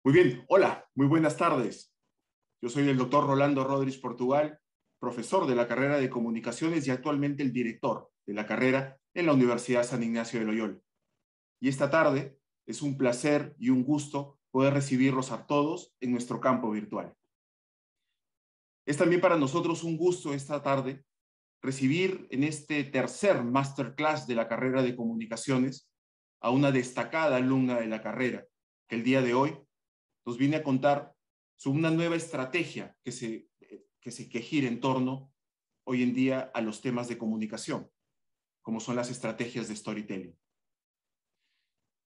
Muy bien, hola, muy buenas tardes. Yo soy el doctor Rolando Rodríguez Portugal, profesor de la carrera de Comunicaciones y actualmente el director de la carrera en la Universidad San Ignacio de Loyola. Y esta tarde es un placer y un gusto poder recibirlos a todos en nuestro campo virtual. Es también para nosotros un gusto esta tarde recibir en este tercer masterclass de la carrera de Comunicaciones a una destacada alumna de la carrera, que el día de hoy nos viene a contar sobre una nueva estrategia que gira en torno hoy en día a los temas de comunicación, como son las estrategias de storytelling.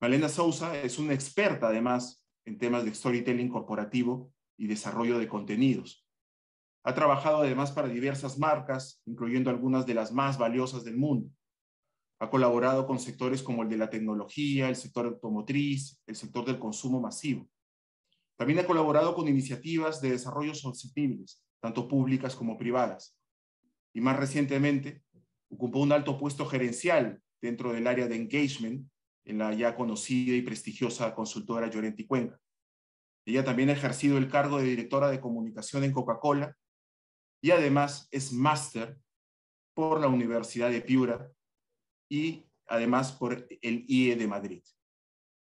Malena Sousa es una experta además en temas de storytelling corporativo y desarrollo de contenidos. Ha trabajado además para diversas marcas, incluyendo algunas de las más valiosas del mundo. Ha colaborado con sectores como el de la tecnología, el sector automotriz, el sector del consumo masivo. También ha colaborado con iniciativas de desarrollo sostenibles, tanto públicas como privadas. Y más recientemente, ocupó un alto puesto gerencial dentro del área de engagement en la ya conocida y prestigiosa consultora Llorenti Cuenca. Ella también ha ejercido el cargo de directora de comunicación en Coca-Cola y además es máster por la Universidad de Piura y además por el IE de Madrid.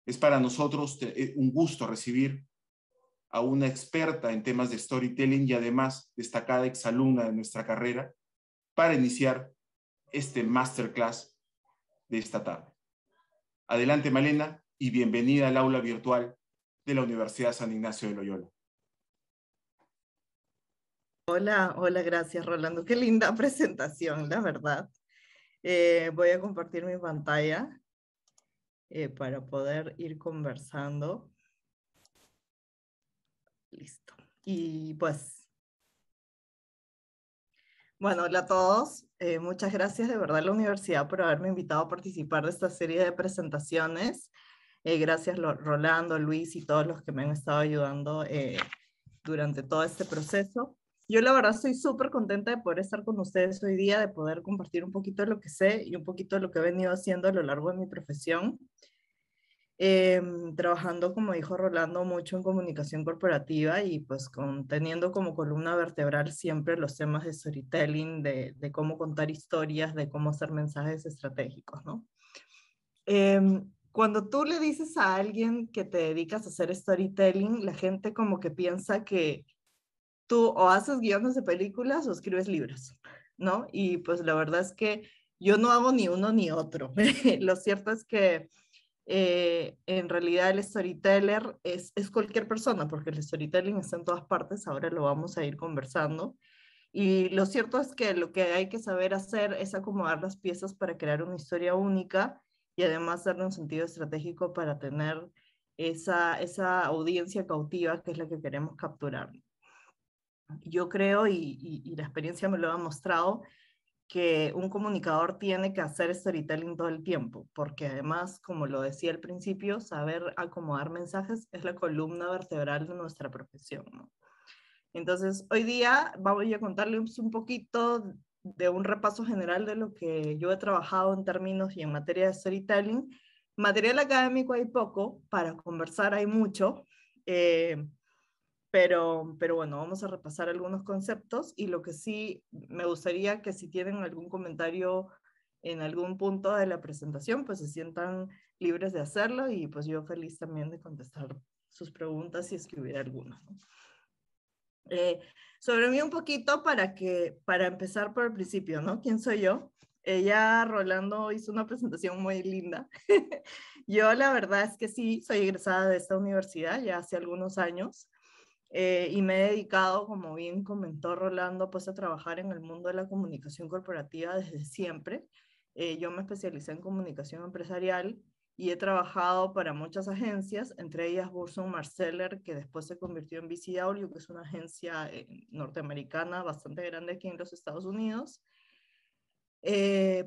Es para nosotros un gusto recibir a una experta en temas de storytelling y además destacada exalumna de nuestra carrera para iniciar este masterclass de esta tarde. Adelante, Malena, y bienvenida al aula virtual de la Universidad San Ignacio de Loyola. Hola, gracias, Rolando. Qué linda presentación, la verdad. Voy a compartir mi pantalla para poder ir conversando. Listo. Y pues, bueno, hola a todos. Muchas gracias de verdad a la universidad por haberme invitado a participar de esta serie de presentaciones. Gracias, Rolando, Luis y todos los que me han estado ayudando durante todo este proceso. Yo la verdad estoy súper contenta de poder estar con ustedes hoy día, de poder compartir un poquito de lo que sé y un poquito de lo que he venido haciendo a lo largo de mi profesión. Trabajando, como dijo Rolando, mucho en comunicación corporativa y pues teniendo como columna vertebral siempre los temas de storytelling, de cómo contar historias, de cómo hacer mensajes estratégicos, ¿no? Cuando tú le dices a alguien que te dedicas a hacer storytelling, la gente como que piensa que tú o haces guiones de películas o escribes libros, ¿no? Y pues la verdad es que yo no hago ni uno ni otro. Lo cierto es que en realidad el storyteller es cualquier persona, porque el storytelling está en todas partes, ahora lo vamos a ir conversando. Y lo cierto es que lo que hay que saber hacer es acomodar las piezas para crear una historia única y además darle un sentido estratégico para tener esa audiencia cautiva que es la que queremos capturar. Yo creo, y la experiencia me lo ha mostrado, que un comunicador tiene que hacer storytelling todo el tiempo, porque además, como lo decía al principio, saber acomodar mensajes es la columna vertebral de nuestra profesión, ¿no? Entonces, hoy día voy a contarles un poquito de un repaso general de lo que yo he trabajado en términos y en materia de storytelling. Material académico hay poco, para conversar hay mucho, pero bueno, vamos a repasar algunos conceptos y lo que sí me gustaría que si tienen algún comentario en algún punto de la presentación, pues se sientan libres de hacerlo y pues yo feliz también de contestar sus preguntas si es que hubiera alguna, ¿no? Sobre mí un poquito para empezar por el principio, ¿no? ¿Quién soy yo? Ya Rolando hizo una presentación muy linda. Yo la verdad es que sí, soy egresada de esta universidad ya hace algunos años. Y me he dedicado, como bien comentó Rolando, pues a trabajar en el mundo de la comunicación corporativa desde siempre. Yo me especialicé en comunicación empresarial y he trabajado para muchas agencias, entre ellas Burson Marsteller, que después se convirtió en BCW, que es una agencia norteamericana bastante grande aquí en los Estados Unidos.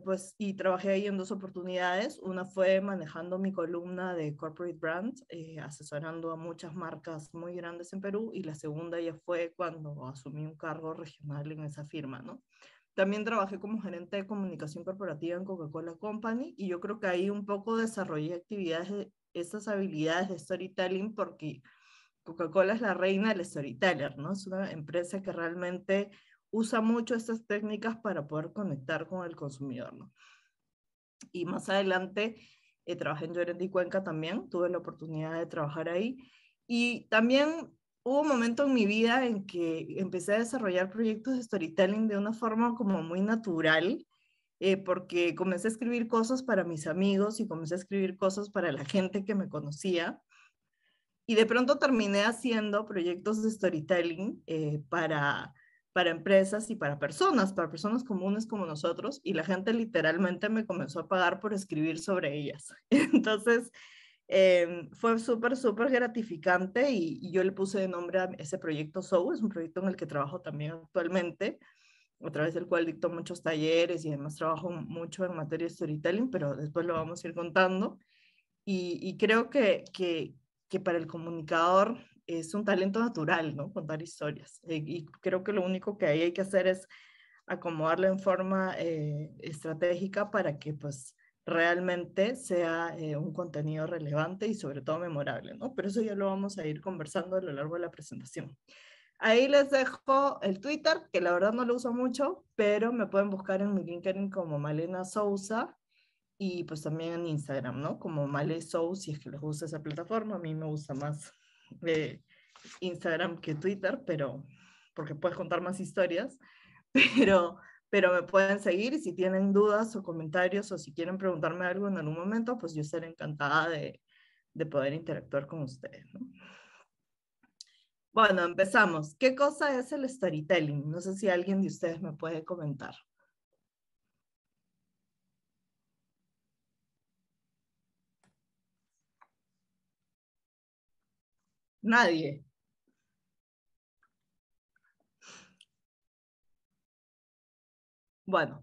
Pues, y trabajé ahí en dos oportunidades. Una fue manejando mi columna de Corporate Brand, asesorando a muchas marcas muy grandes en Perú, y la segunda ya fue cuando asumí un cargo regional en esa firma, ¿no? También trabajé como gerente de comunicación corporativa en Coca-Cola Company, y yo creo que ahí un poco desarrollé actividades, estas habilidades de storytelling, porque Coca-Cola es la reina del storyteller, ¿no? Es una empresa que realmente usa mucho estas técnicas para poder conectar con el consumidor, ¿no? Y más adelante trabajé en Llorente y Cuenca también, tuve la oportunidad de trabajar ahí. Y también hubo un momento en mi vida en que empecé a desarrollar proyectos de storytelling de una forma como muy natural, porque comencé a escribir cosas para mis amigos y comencé a escribir cosas para la gente que me conocía. Y de pronto terminé haciendo proyectos de storytelling para empresas y para personas comunes como nosotros, y la gente literalmente me comenzó a pagar por escribir sobre ellas. Entonces, fue súper, súper gratificante y yo le puse de nombre a ese proyecto SOU, es un proyecto en el que trabajo también actualmente, a través del cual dicto muchos talleres y además trabajo mucho en materia de storytelling, pero después lo vamos a ir contando. Y creo que para el comunicador es un talento natural, ¿no? Contar historias. Y creo que lo único que hay que hacer es acomodarlo en forma estratégica para que pues realmente sea un contenido relevante y sobre todo memorable, ¿no? Pero eso ya lo vamos a ir conversando a lo largo de la presentación. Ahí les dejo el Twitter, que la verdad no lo uso mucho, pero me pueden buscar en mi LinkedIn como Malena Sousa, y pues también en Instagram, ¿no? Como Male Show, si es que les gusta esa plataforma. A mí me gusta más Instagram que Twitter, pero porque puedes contar más historias, pero, pero me pueden seguir, y si tienen dudas o comentarios o si quieren preguntarme algo en algún momento, pues yo estaré encantada de poder interactuar con ustedes, ¿no? Bueno, empezamos. ¿Qué cosa es el storytelling? No sé si alguien de ustedes me puede comentar. Nadie. Bueno,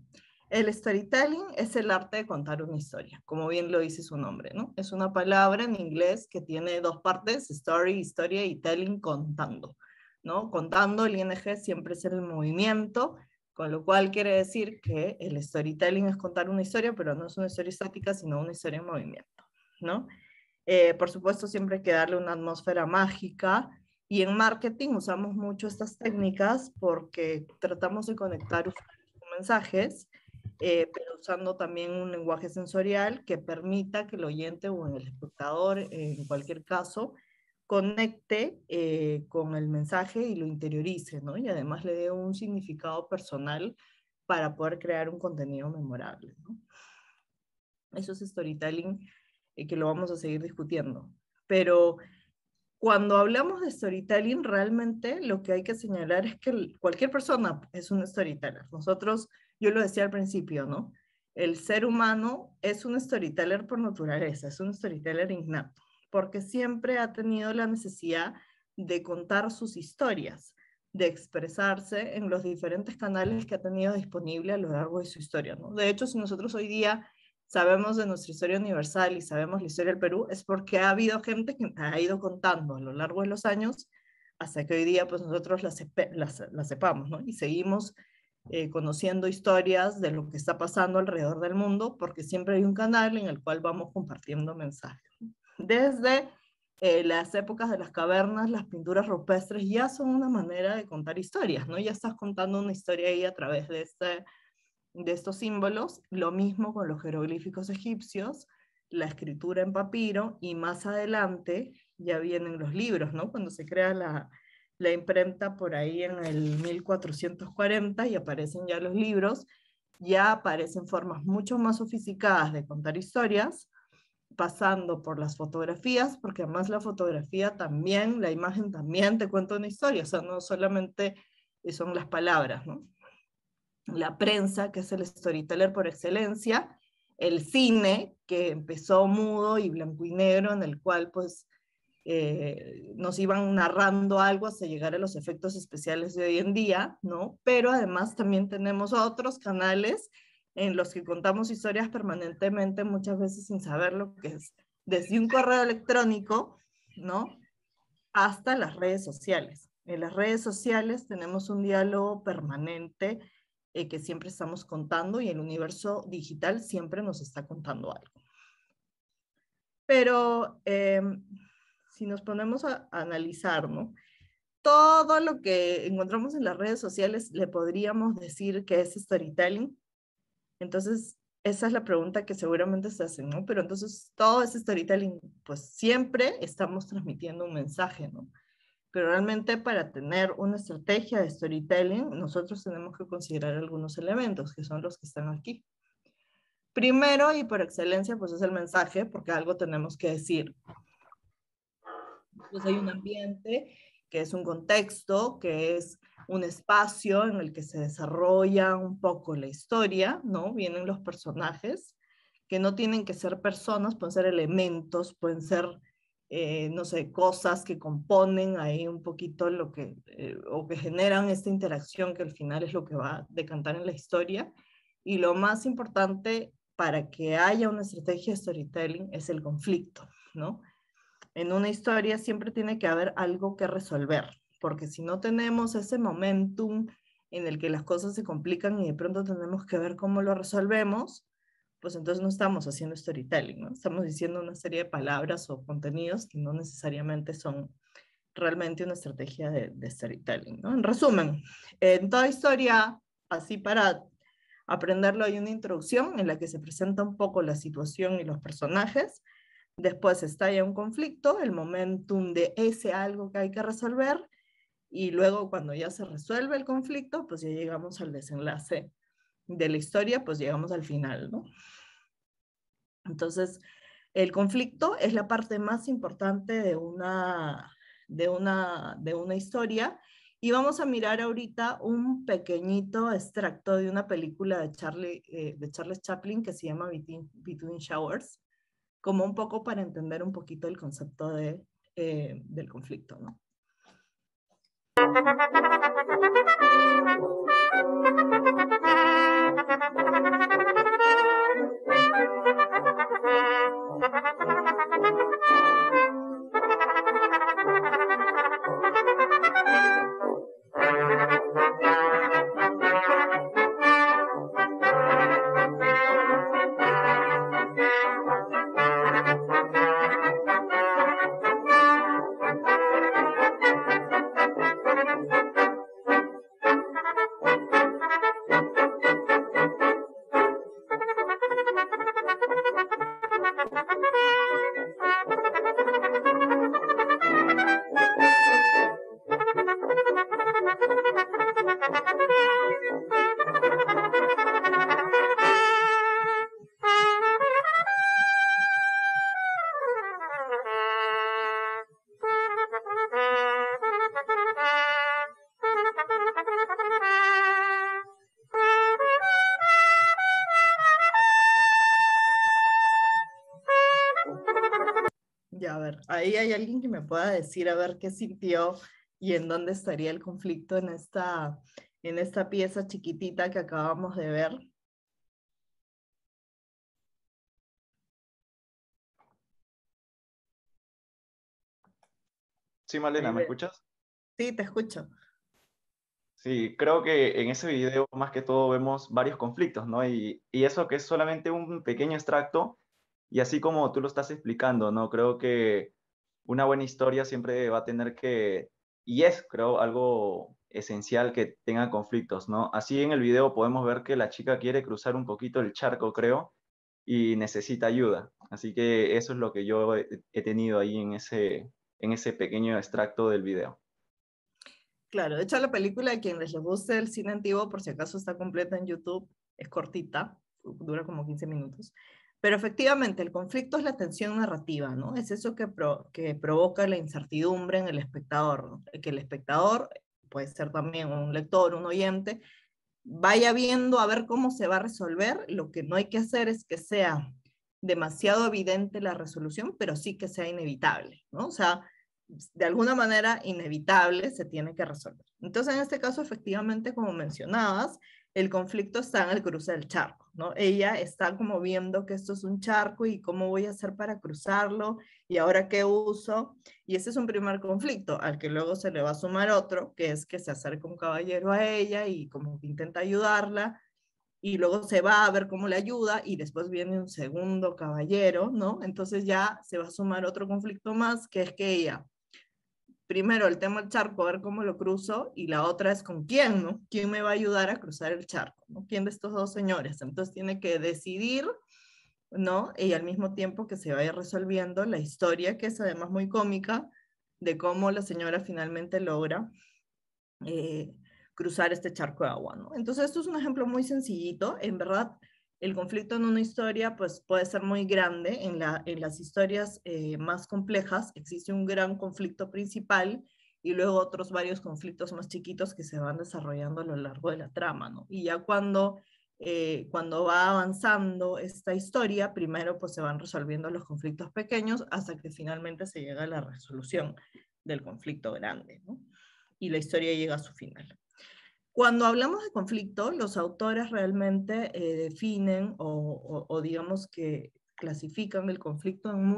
el storytelling es el arte de contar una historia, como bien lo dice su nombre, ¿no? Es una palabra en inglés que tiene dos partes: story, historia, y telling, contando, ¿no? Contando, el ing siempre es el movimiento, con lo cual quiere decir que el storytelling es contar una historia, pero no es una historia estática, sino una historia en movimiento, ¿no? Por supuesto, siempre hay que darle una atmósfera mágica, y en marketing usamos mucho estas técnicas porque tratamos de conectar mensajes, pero usando también un lenguaje sensorial que permita que el oyente o el espectador, en cualquier caso, conecte con el mensaje y lo interiorice, ¿no? Y además le dé un significado personal para poder crear un contenido memorable, ¿no? Eso es storytelling, que lo vamos a seguir discutiendo. Pero cuando hablamos de storytelling, realmente lo que hay que señalar es que cualquier persona es un storyteller. Nosotros, yo lo decía al principio, ¿no? El ser humano es un storyteller por naturaleza, es un storyteller innato, porque siempre ha tenido la necesidad de contar sus historias, de expresarse en los diferentes canales que ha tenido disponible a lo largo de su historia, ¿no? De hecho, si nosotros hoy día sabemos de nuestra historia universal y sabemos la historia del Perú, es porque ha habido gente que ha ido contando a lo largo de los años hasta que hoy día pues nosotros la sepamos, ¿no? Y seguimos conociendo historias de lo que está pasando alrededor del mundo, porque siempre hay un canal en el cual vamos compartiendo mensajes. Desde las épocas de las cavernas, las pinturas rupestres ya son una manera de contar historias, ¿no? Ya estás contando una historia ahí a través de estos símbolos. Lo mismo con los jeroglíficos egipcios, la escritura en papiro, y más adelante ya vienen los libros, ¿no? Cuando se crea la imprenta por ahí en el 1440 y aparecen ya los libros, ya aparecen formas mucho más sofisticadas de contar historias, pasando por las fotografías, porque además la fotografía también, la imagen también te cuenta una historia, o sea, no solamente son las palabras, ¿no? La prensa, que es el storyteller por excelencia, el cine, que empezó mudo y blanco y negro, en el cual pues nos iban narrando algo hasta llegar a los efectos especiales de hoy en día, ¿no? Pero además también tenemos otros canales en los que contamos historias permanentemente, muchas veces sin saber lo que es, desde un correo electrónico, ¿no? Hasta las redes sociales. En las redes sociales tenemos un diálogo permanente que siempre estamos contando, y el universo digital siempre nos está contando algo. Pero si nos ponemos a analizar, ¿no? Todo lo que encontramos en las redes sociales le podríamos decir que es storytelling. Entonces, esa es la pregunta que seguramente se hacen, ¿no? Pero entonces, todo ese storytelling, pues siempre estamos transmitiendo un mensaje, ¿no? Pero realmente para tener una estrategia de storytelling, nosotros tenemos que considerar algunos elementos, que son los que están aquí. Primero, y por excelencia, pues es el mensaje, porque algo tenemos que decir. Pues hay un ambiente, que es un contexto, que es un espacio en el que se desarrolla un poco la historia, ¿no? Vienen los personajes, que no tienen que ser personas, pueden ser elementos, pueden ser, no sé, cosas que componen ahí un poquito lo que, o que generan esta interacción que al final es lo que va a decantar en la historia. Y lo más importante para que haya una estrategia de storytelling es el conflicto, ¿no? En una historia siempre tiene que haber algo que resolver, porque si no tenemos ese momentum en el que las cosas se complican y de pronto tenemos que ver cómo lo resolvemos, pues entonces no estamos haciendo storytelling, ¿no? Estamos diciendo una serie de palabras o contenidos que no necesariamente son realmente una estrategia de storytelling, ¿no? En resumen, en toda historia, así para aprenderlo, hay una introducción en la que se presenta un poco la situación y los personajes. Después estalla un conflicto, el momentum de ese algo que hay que resolver, y luego cuando ya se resuelve el conflicto, pues ya llegamos al desenlace de la historia, pues llegamos al final, ¿no? Entonces, el conflicto es la parte más importante de una historia, y vamos a mirar ahorita un pequeñito extracto de una película de Charles Chaplin que se llama Between Showers, como un poco para entender un poquito el concepto del conflicto, ¿no? Ya, a ver, ahí hay alguien que me pueda decir a ver qué sintió y en dónde estaría el conflicto en esta pieza chiquitita que acabamos de ver. Sí, Malena, ¿me escuchas? Sí, te escucho. Sí, creo que en ese video más que todo vemos varios conflictos, ¿no? Y eso que es solamente un pequeño extracto, y así como tú lo estás explicando, ¿no? Creo que una buena historia siempre va a tener que, y es, creo, algo esencial que tenga conflictos, ¿no? Así en el video podemos ver que la chica quiere cruzar un poquito el charco, creo, y necesita ayuda. Así que eso es lo que yo he tenido ahí en ese pequeño extracto del video. Claro, de hecho la película, a quienes les guste el cine antiguo, por si acaso está completa en YouTube, es cortita, dura como 15 minutos. Pero efectivamente, el conflicto es la tensión narrativa, ¿no? Es eso que provoca la incertidumbre en el espectador, ¿no? Que el espectador, puede ser también un lector, un oyente, vaya viendo a ver cómo se va a resolver. Lo que no hay que hacer es que sea demasiado evidente la resolución, pero sí que sea inevitable, ¿no? O sea, de alguna manera inevitable se tiene que resolver. Entonces, en este caso, efectivamente, como mencionabas, el conflicto está en el cruce del charco, ¿no? Ella está como viendo que esto es un charco y cómo voy a hacer para cruzarlo y ahora qué uso. Y ese es un primer conflicto al que luego se le va a sumar otro, que es que se acerca un caballero a ella y como que intenta ayudarla y luego se va a ver cómo le ayuda, y después viene un segundo caballero, ¿no? Entonces ya se va a sumar otro conflicto más, que es que ella, primero el tema del charco, a ver cómo lo cruzo, y la otra es con quién, ¿no? ¿Quién me va a ayudar a cruzar el charco, ¿no? ¿Quién de estos dos señores? Entonces tiene que decidir, ¿no? Y al mismo tiempo que se vaya resolviendo la historia, que es además muy cómica, de cómo la señora finalmente logra cruzar este charco de agua, ¿no? Entonces esto es un ejemplo muy sencillito. En verdad, el conflicto en una historia pues puede ser muy grande. En las historias más complejas existe un gran conflicto principal y luego otros varios conflictos más chiquitos que se van desarrollando a lo largo de la trama, ¿no? Y ya cuando va avanzando esta historia, primero pues se van resolviendo los conflictos pequeños hasta que finalmente se llega a la resolución del conflicto grande, ¿no? Y la historia llega a su final. Cuando hablamos de conflicto, los autores realmente definen o digamos que clasifican el conflicto en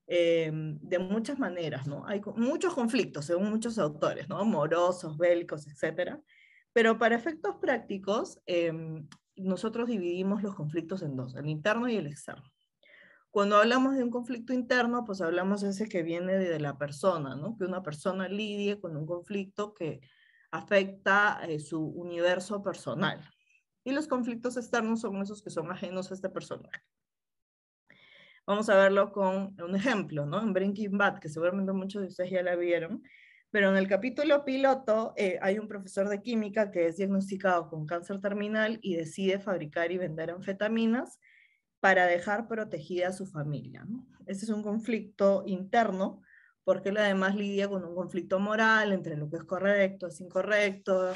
de muchas maneras, ¿no? Hay muchos conflictos según muchos autores, ¿no? Amorosos, bélicos, etc. Pero para efectos prácticos, nosotros dividimos los conflictos en dos, el interno y el externo. Cuando hablamos de un conflicto interno, pues hablamos de ese que viene de la persona, ¿no? Que una persona lidie con un conflicto que afecta su universo personal. Y los conflictos externos son esos que son ajenos a este personaje. Vamos a verlo con un ejemplo, ¿no? En Breaking Bad, que seguramente muchos de ustedes ya la vieron, pero en el capítulo piloto hay un profesor de química que es diagnosticado con cáncer terminal y decide fabricar y vender anfetaminas para dejar protegida a su familia, ¿no? Ese es un conflicto interno, porque él además lidia con un conflicto moral entre lo que es correcto, es incorrecto,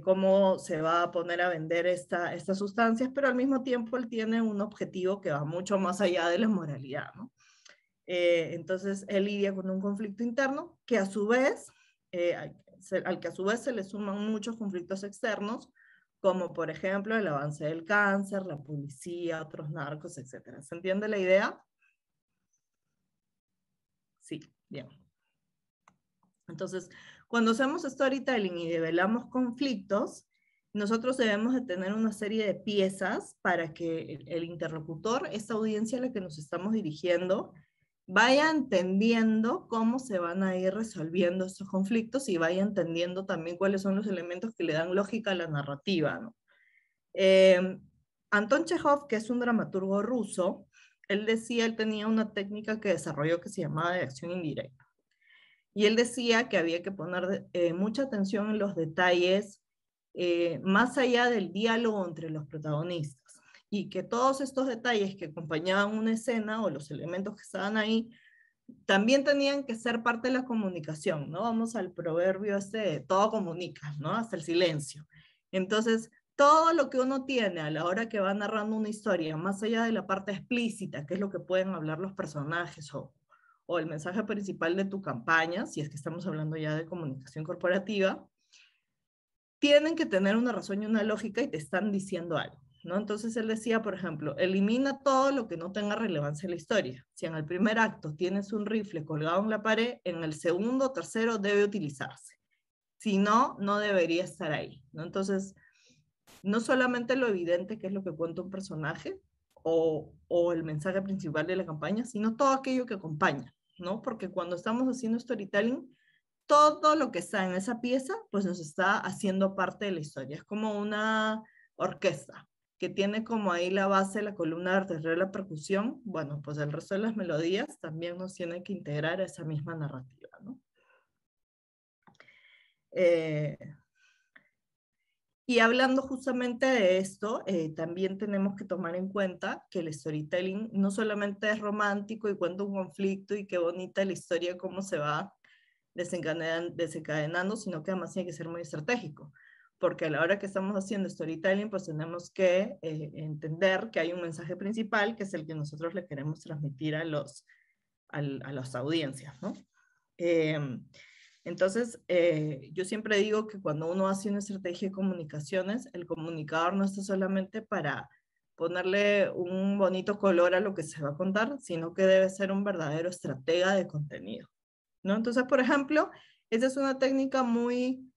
cómo se va a poner a vender estas sustancias, pero al mismo tiempo él tiene un objetivo que va mucho más allá de la moralidad, ¿no? Entonces él lidia con un conflicto interno que a su vez, al que a su vez se le suman muchos conflictos externos, como por ejemplo el avance del cáncer, la policía, otros narcos, etc. ¿Se entiende la idea? Sí, bien. Entonces, cuando hacemos storytelling y develamos conflictos, nosotros debemos de tener una serie de piezas para que el interlocutor, esta audiencia a la que nos estamos dirigiendo, vaya entendiendo cómo se van a ir resolviendo estos conflictos y vaya entendiendo también cuáles son los elementos que le dan lógica a la narrativa, ¿no? Anton Chekhov, que es un dramaturgo ruso, él tenía una técnica que desarrolló que se llamaba de acción indirecta. Y él decía que había que poner mucha atención en los detalles más allá del diálogo entre los protagonistas. Y que todos estos detalles que acompañaban una escena o los elementos que estaban ahí también tenían que ser parte de la comunicación, ¿no? Vamos al proverbio todo comunica, ¿no? Hasta el silencio. Entonces, todo lo que uno tiene a la hora que va narrando una historia, más allá de la parte explícita, que es lo que pueden hablar los personajes o el mensaje principal de tu campaña, si es que estamos hablando ya de comunicación corporativa, tienen que tener una razón y una lógica y te están diciendo algo, ¿no? Entonces él decía, por ejemplo, elimina todo lo que no tenga relevancia en la historia. Si en el primer acto tienes un rifle colgado en la pared, en el segundo o tercero debe utilizarse. Si no, no debería estar ahí, ¿no? Entonces, no solamente lo evidente que es lo que cuenta un personaje o el mensaje principal de la campaña, sino todo aquello que acompaña, ¿no? Porque cuando estamos haciendo storytelling, todo lo que está en esa pieza, pues nos está haciendo parte de la historia. Es como una orquesta que tiene como ahí la base, la columna vertebral, la percusión. Bueno, pues el resto de las melodías también nos tienen que integrar a esa misma narrativa, ¿no? Y hablando justamente de esto, también tenemos que tomar en cuenta que el storytelling no solamente es romántico y cuenta un conflicto y qué bonita la historia, cómo se va desencadenando, sino que además tiene que ser muy estratégico, porque a la hora que estamos haciendo storytelling, pues tenemos que entender que hay un mensaje principal, que es el que nosotros le queremos transmitir a las audiencias, ¿no? Entonces, yo siempre digo que cuando uno hace una estrategia de comunicaciones, el comunicador no está solamente para ponerle un bonito color a lo que se va a contar, sino que debe ser un verdadero estratega de contenido, ¿no? Entonces, por ejemplo, esa es una técnica muy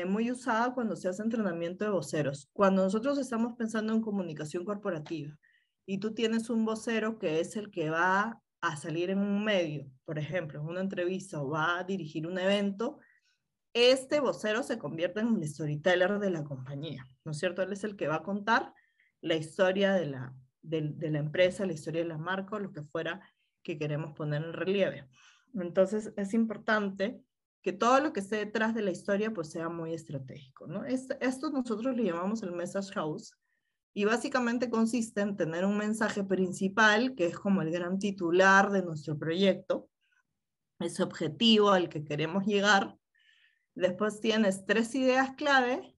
muy usada cuando se hace entrenamiento de voceros. Cuando nosotros estamos pensando en comunicación corporativa y tú tienes un vocero que es el que va a salir en un medio, por ejemplo, en una entrevista o va a dirigir un evento, este vocero se convierte en el storyteller de la compañía, ¿no es cierto? Él es el que va a contar la historia de la empresa, la historia de la marca, o lo que fuera que queremos poner en relieve. Entonces, es importante que todo lo que esté detrás de la historia pues sea muy estratégico, ¿no? Esto nosotros le llamamos el message house, y básicamente consiste en tener un mensaje principal, que es como el gran titular de nuestro proyecto, ese objetivo al que queremos llegar. Después tienes 3 ideas clave,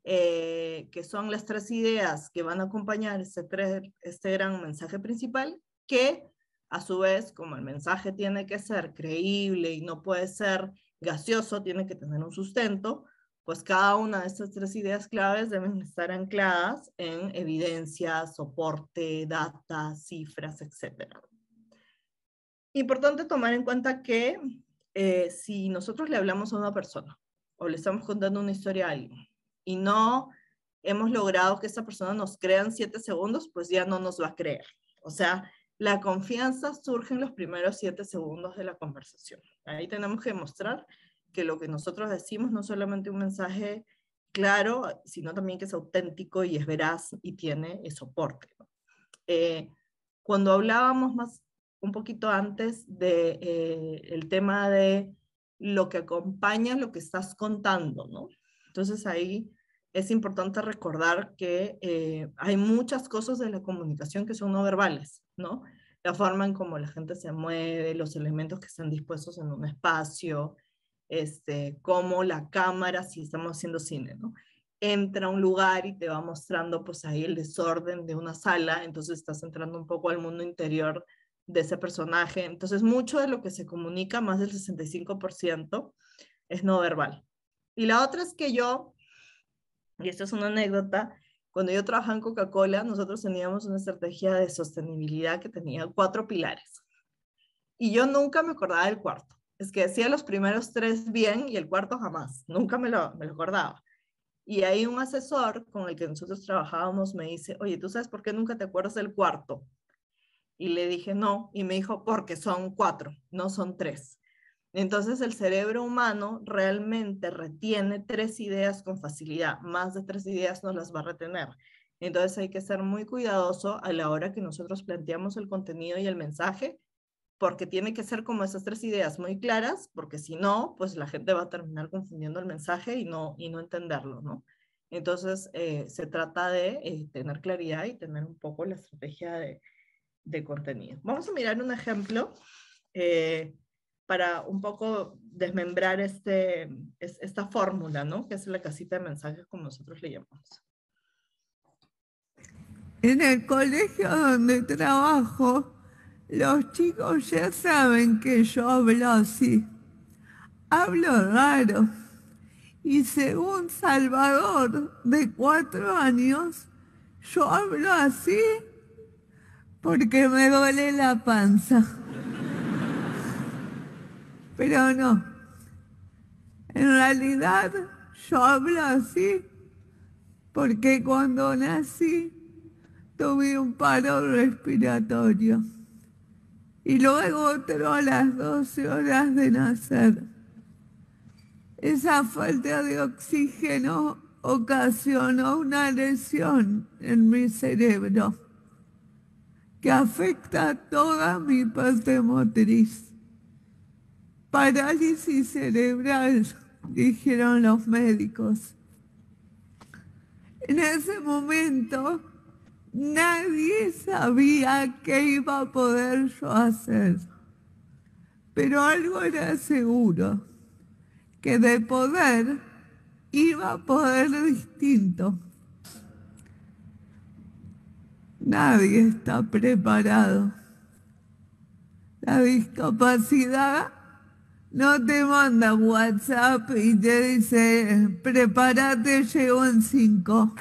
que son las 3 ideas que van a acompañar este gran mensaje principal, que a su vez, como el mensaje tiene que ser creíble y no puede ser gaseoso, tiene que tener un sustento, pues cada una de estas 3 ideas claves deben estar ancladas en evidencia, soporte, data, cifras, etc. Importante tomar en cuenta que si nosotros le hablamos a una persona o le estamos contando una historia a alguien y no hemos logrado que esa persona nos crea en 7 segundos, pues ya no nos va a creer. O sea, la confianza surge en los primeros 7 segundos de la conversación. Ahí tenemos que demostrar que lo que nosotros decimos no es solamente un mensaje claro, sino también que es auténtico y es veraz y tiene soporte, ¿no? Cuando hablábamos un poquito antes de el tema de lo que acompaña lo que estás contando, ¿no? Entonces ahí es importante recordar que hay muchas cosas de la comunicación que son no verbales, ¿no? La forma en cómo la gente se mueve, los elementos que están dispuestos en un espacio, como la cámara, si estamos haciendo cine, ¿no? Entra a un lugar y te va mostrando pues ahí el desorden de una sala, entonces estás entrando un poco al mundo interior de ese personaje. Entonces mucho de lo que se comunica, más del 65%, es no verbal. Y la otra es que y esto es una anécdota, cuando yo trabajaba en Coca-Cola, nosotros teníamos una estrategia de sostenibilidad que tenía 4 pilares. Y yo nunca me acordaba del cuarto. Es que decía los primeros 3 bien y el cuarto jamás. Nunca me lo acordaba. Y ahí un asesor con el que nosotros trabajábamos me dice, oye, ¿tú sabes por qué nunca te acuerdas del cuarto? Y le dije, no. Y me dijo, porque son 4, no son 3. Entonces el cerebro humano realmente retiene 3 ideas con facilidad. Más de 3 ideas no las va a retener. Entonces hay que ser muy cuidadoso a la hora que nosotros planteamos el contenido y el mensaje, porque tiene que ser como esas 3 ideas muy claras, porque si no, pues la gente va a terminar confundiendo el mensaje y no entenderlo, ¿no? Entonces se trata de tener claridad y tener un poco la estrategia de contenido. Vamos a mirar un ejemplo para un poco desmembrar esta fórmula, ¿no? Que es la casita de mensajes, como nosotros le llamamos. En el colegio donde trabajo, los chicos ya saben que yo hablo así. Hablo raro. Y según Salvador, de 4 años, yo hablo así porque me duele la panza. Pero no. En realidad, yo hablo así porque cuando nací tuve un paro respiratorio y luego otro a las 12 horas de nacer. Esa falta de oxígeno ocasionó una lesión en mi cerebro que afecta toda mi parte motriz. Parálisis cerebral, dijeron los médicos. En ese momento, nadie sabía qué iba a poder yo hacer. Pero algo era seguro, que de poder iba a poder distinto. Nadie está preparado. La discapacidad no te manda WhatsApp y te dice, prepárate, llego en 5.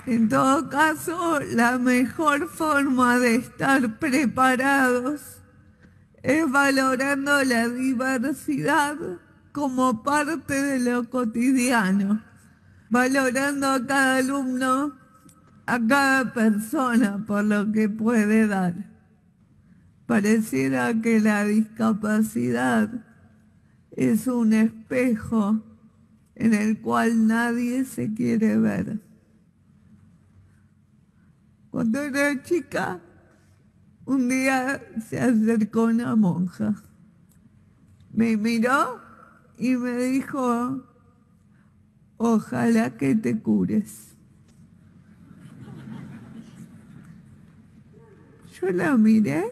En todo caso, la mejor forma de estar preparados es valorando la diversidad como parte de lo cotidiano, valorando a cada alumno, a cada persona por lo que puede dar. Pareciera que la discapacidad es un espejo en el cual nadie se quiere ver. Cuando era chica, un día se acercó una monja. Me miró y me dijo, ojalá que te cures. Yo la miré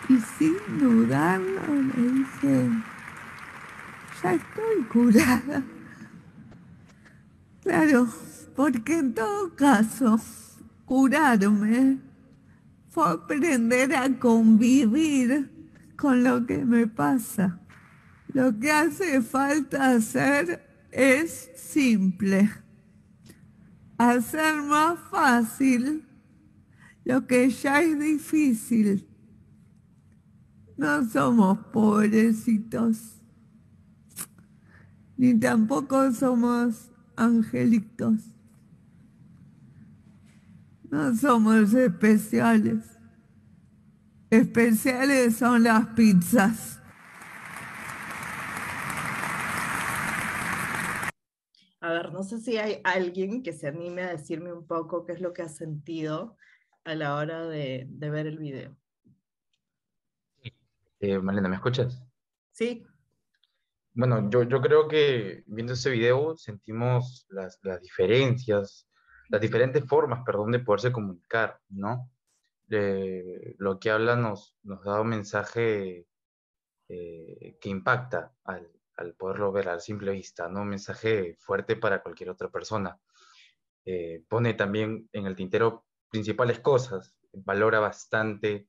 y sin dudarlo le dije, ya estoy curada. Claro, porque en todo caso, curarme fue aprender a convivir con lo que me pasa. Lo que hace falta hacer es simple. Hacer más fácil lo que ya es difícil. No somos pobrecitos, ni tampoco somos angelitos. No somos especiales. Especiales son las pizzas. A ver, no sé si hay alguien que se anime a decirme un poco qué es lo que ha sentido a la hora de ver el video. Malena, ¿me escuchas? ¿Sí? Bueno, yo creo que viendo ese video sentimos las diferencias, las diferentes formas, perdón, de poderse comunicar, ¿no? Lo que habla nos da un mensaje que impacta al poderlo ver a simple vista, ¿no? Un mensaje fuerte para cualquier otra persona. Pone también en el tintero principales cosas, valora bastante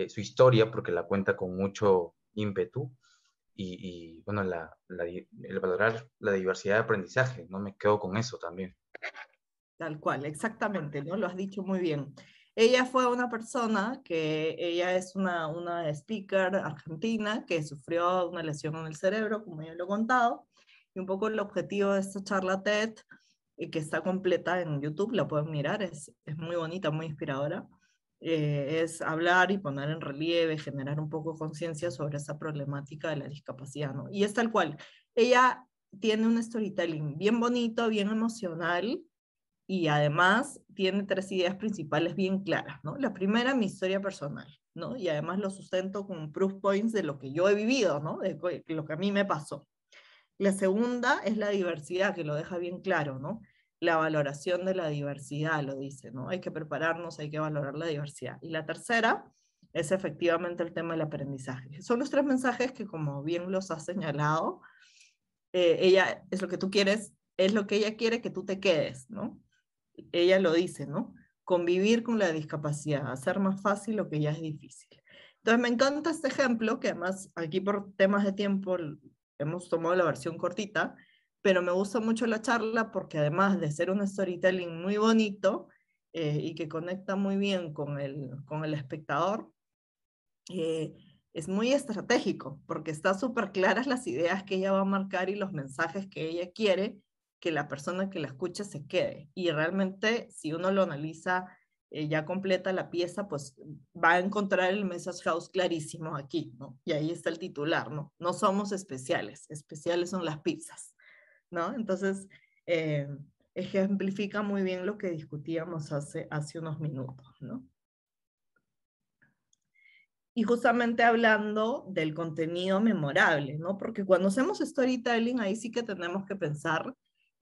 su historia porque la cuenta con mucho ímpetu y bueno, el valorar la diversidad de aprendizaje, no me quedo con eso también. Tal cual, exactamente, ¿no? Lo has dicho muy bien. Ella fue una persona ella es una speaker argentina que sufrió una lesión en el cerebro, como ya lo he contado, y un poco el objetivo de esta charla TED, que está completa en YouTube, la pueden mirar, es muy bonita, muy inspiradora, es hablar y poner en relieve, generar un poco conciencia sobre esa problemática de la discapacidad, ¿no? Y es tal cual. Ella tiene un storytelling bien bonito, bien emocional, y además tiene 3 ideas principales bien claras, ¿no? La primera, mi historia personal, ¿no? Y además lo sustento con proof points de lo que yo he vivido, ¿no? De lo que a mí me pasó. La segunda es la diversidad, que lo deja bien claro, ¿no? La valoración de la diversidad, lo dice, ¿no? Hay que prepararnos, hay que valorar la diversidad. Y la tercera es efectivamente el tema del aprendizaje. Son los 3 mensajes que, como bien los has señalado, ella es lo que tú quieres, es lo que ella quiere que tú te quedes, ¿no? Ella lo dice, ¿no? Convivir con la discapacidad, hacer más fácil lo que ya es difícil. Entonces me encanta este ejemplo, que además aquí por temas de tiempo hemos tomado la versión cortita, pero me gusta mucho la charla porque además de ser un storytelling muy bonito y que conecta muy bien con el espectador, es muy estratégico porque está súper claras las ideas que ella va a marcar y los mensajes que ella quiere que la persona que la escuche se quede. Y realmente, si uno lo analiza ya completa la pieza, pues va a encontrar el message house clarísimo aquí, ¿no? Y ahí está el titular, ¿no? No somos especiales, especiales son las pizzas, ¿no? Entonces, ejemplifica muy bien lo que discutíamos hace unos minutos, ¿no? Y justamente hablando del contenido memorable, ¿no? Porque cuando hacemos storytelling, ahí sí que tenemos que pensar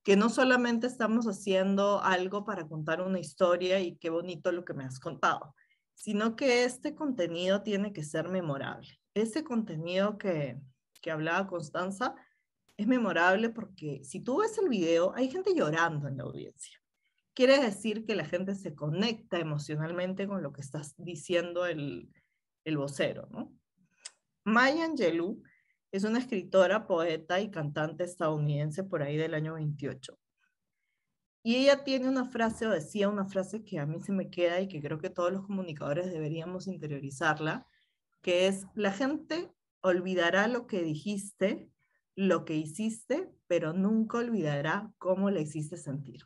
que no solamente estamos haciendo algo para contar una historia y qué bonito lo que me has contado, sino que este contenido tiene que ser memorable. Ese contenido que hablaba Constanza es memorable porque si tú ves el video, hay gente llorando en la audiencia. Quiere decir que la gente se conecta emocionalmente con lo que estás diciendo el vocero, ¿no? Maya Angelou es una escritora, poeta y cantante estadounidense por ahí del año 28. Y ella tiene una frase, o decía una frase que a mí se me queda y que creo que todos los comunicadores deberíamos interiorizarla, que es: la gente olvidará lo que dijiste, lo que hiciste, pero nunca olvidará cómo le hiciste sentir.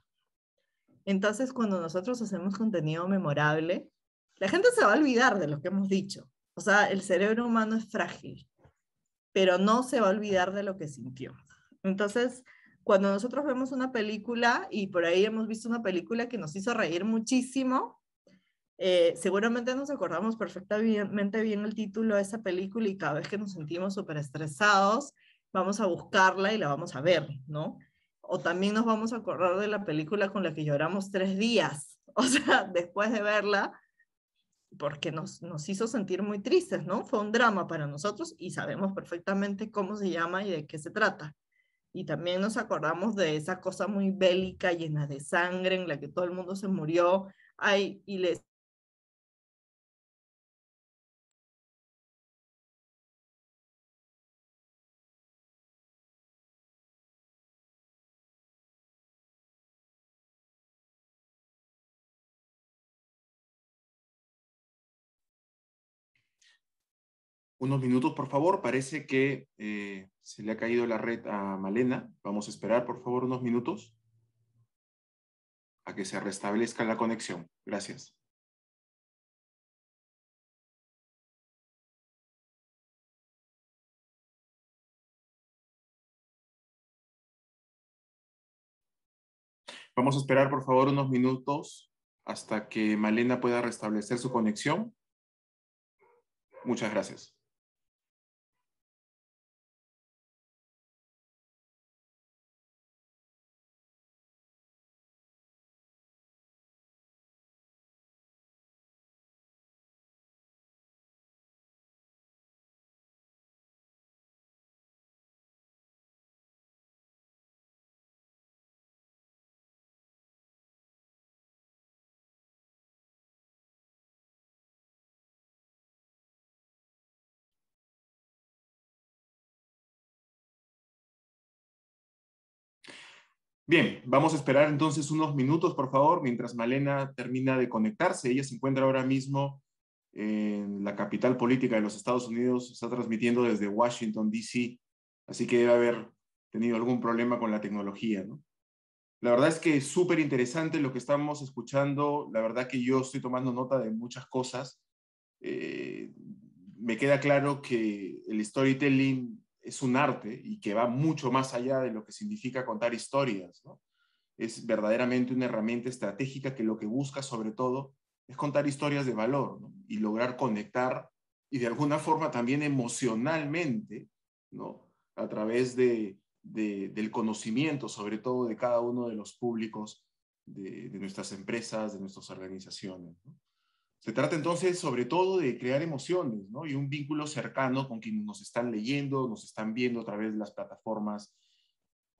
Entonces, cuando nosotros hacemos contenido memorable, la gente se va a olvidar de lo que hemos dicho. O sea, el cerebro humano es frágil, pero no se va a olvidar de lo que sintió. Entonces, cuando nosotros vemos una película, y por ahí hemos visto una película que nos hizo reír muchísimo, seguramente nos acordamos perfectamente bien el título de esa película, y cada vez que nos sentimos súper estresados, vamos a buscarla y la vamos a ver, ¿no? O también nos vamos a acordar de la película con la que lloramos 3 días, o sea, después de verla, porque nos hizo sentir muy tristes, ¿no? Fue un drama para nosotros y sabemos perfectamente cómo se llama y de qué se trata. Y también nos acordamos de esa cosa muy bélica, llena de sangre, en la que todo el mundo se murió. Ay, y les Unos minutos, por favor. Parece que se le ha caído la red a Malena. Vamos a esperar, por favor, unos minutos a que se restablezca la conexión. Gracias. Vamos a esperar, por favor, unos minutos hasta que Malena pueda restablecer su conexión. Muchas gracias. Bien, vamos a esperar entonces unos minutos, por favor, mientras Malena termina de conectarse. Ella se encuentra ahora mismo en la capital política de los Estados Unidos, está transmitiendo desde Washington, D.C., así que debe haber tenido algún problema con la tecnología, ¿no? La verdad es que es súper interesante lo que estamos escuchando. La verdad que yo estoy tomando nota de muchas cosas. Me queda claro que el storytelling es un arte y que va mucho más allá de lo que significa contar historias, ¿no? Es verdaderamente una herramienta estratégica que lo que busca sobre todo es contar historias de valor, ¿no? Y lograr conectar y de alguna forma también emocionalmente, ¿no? A través del conocimiento, sobre todo de cada uno de los públicos de nuestras empresas, de nuestras organizaciones, ¿no? Se trata entonces sobre todo de crear emociones, ¿no? Y un vínculo cercano con quienes nos están leyendo, nos están viendo a través de las plataformas.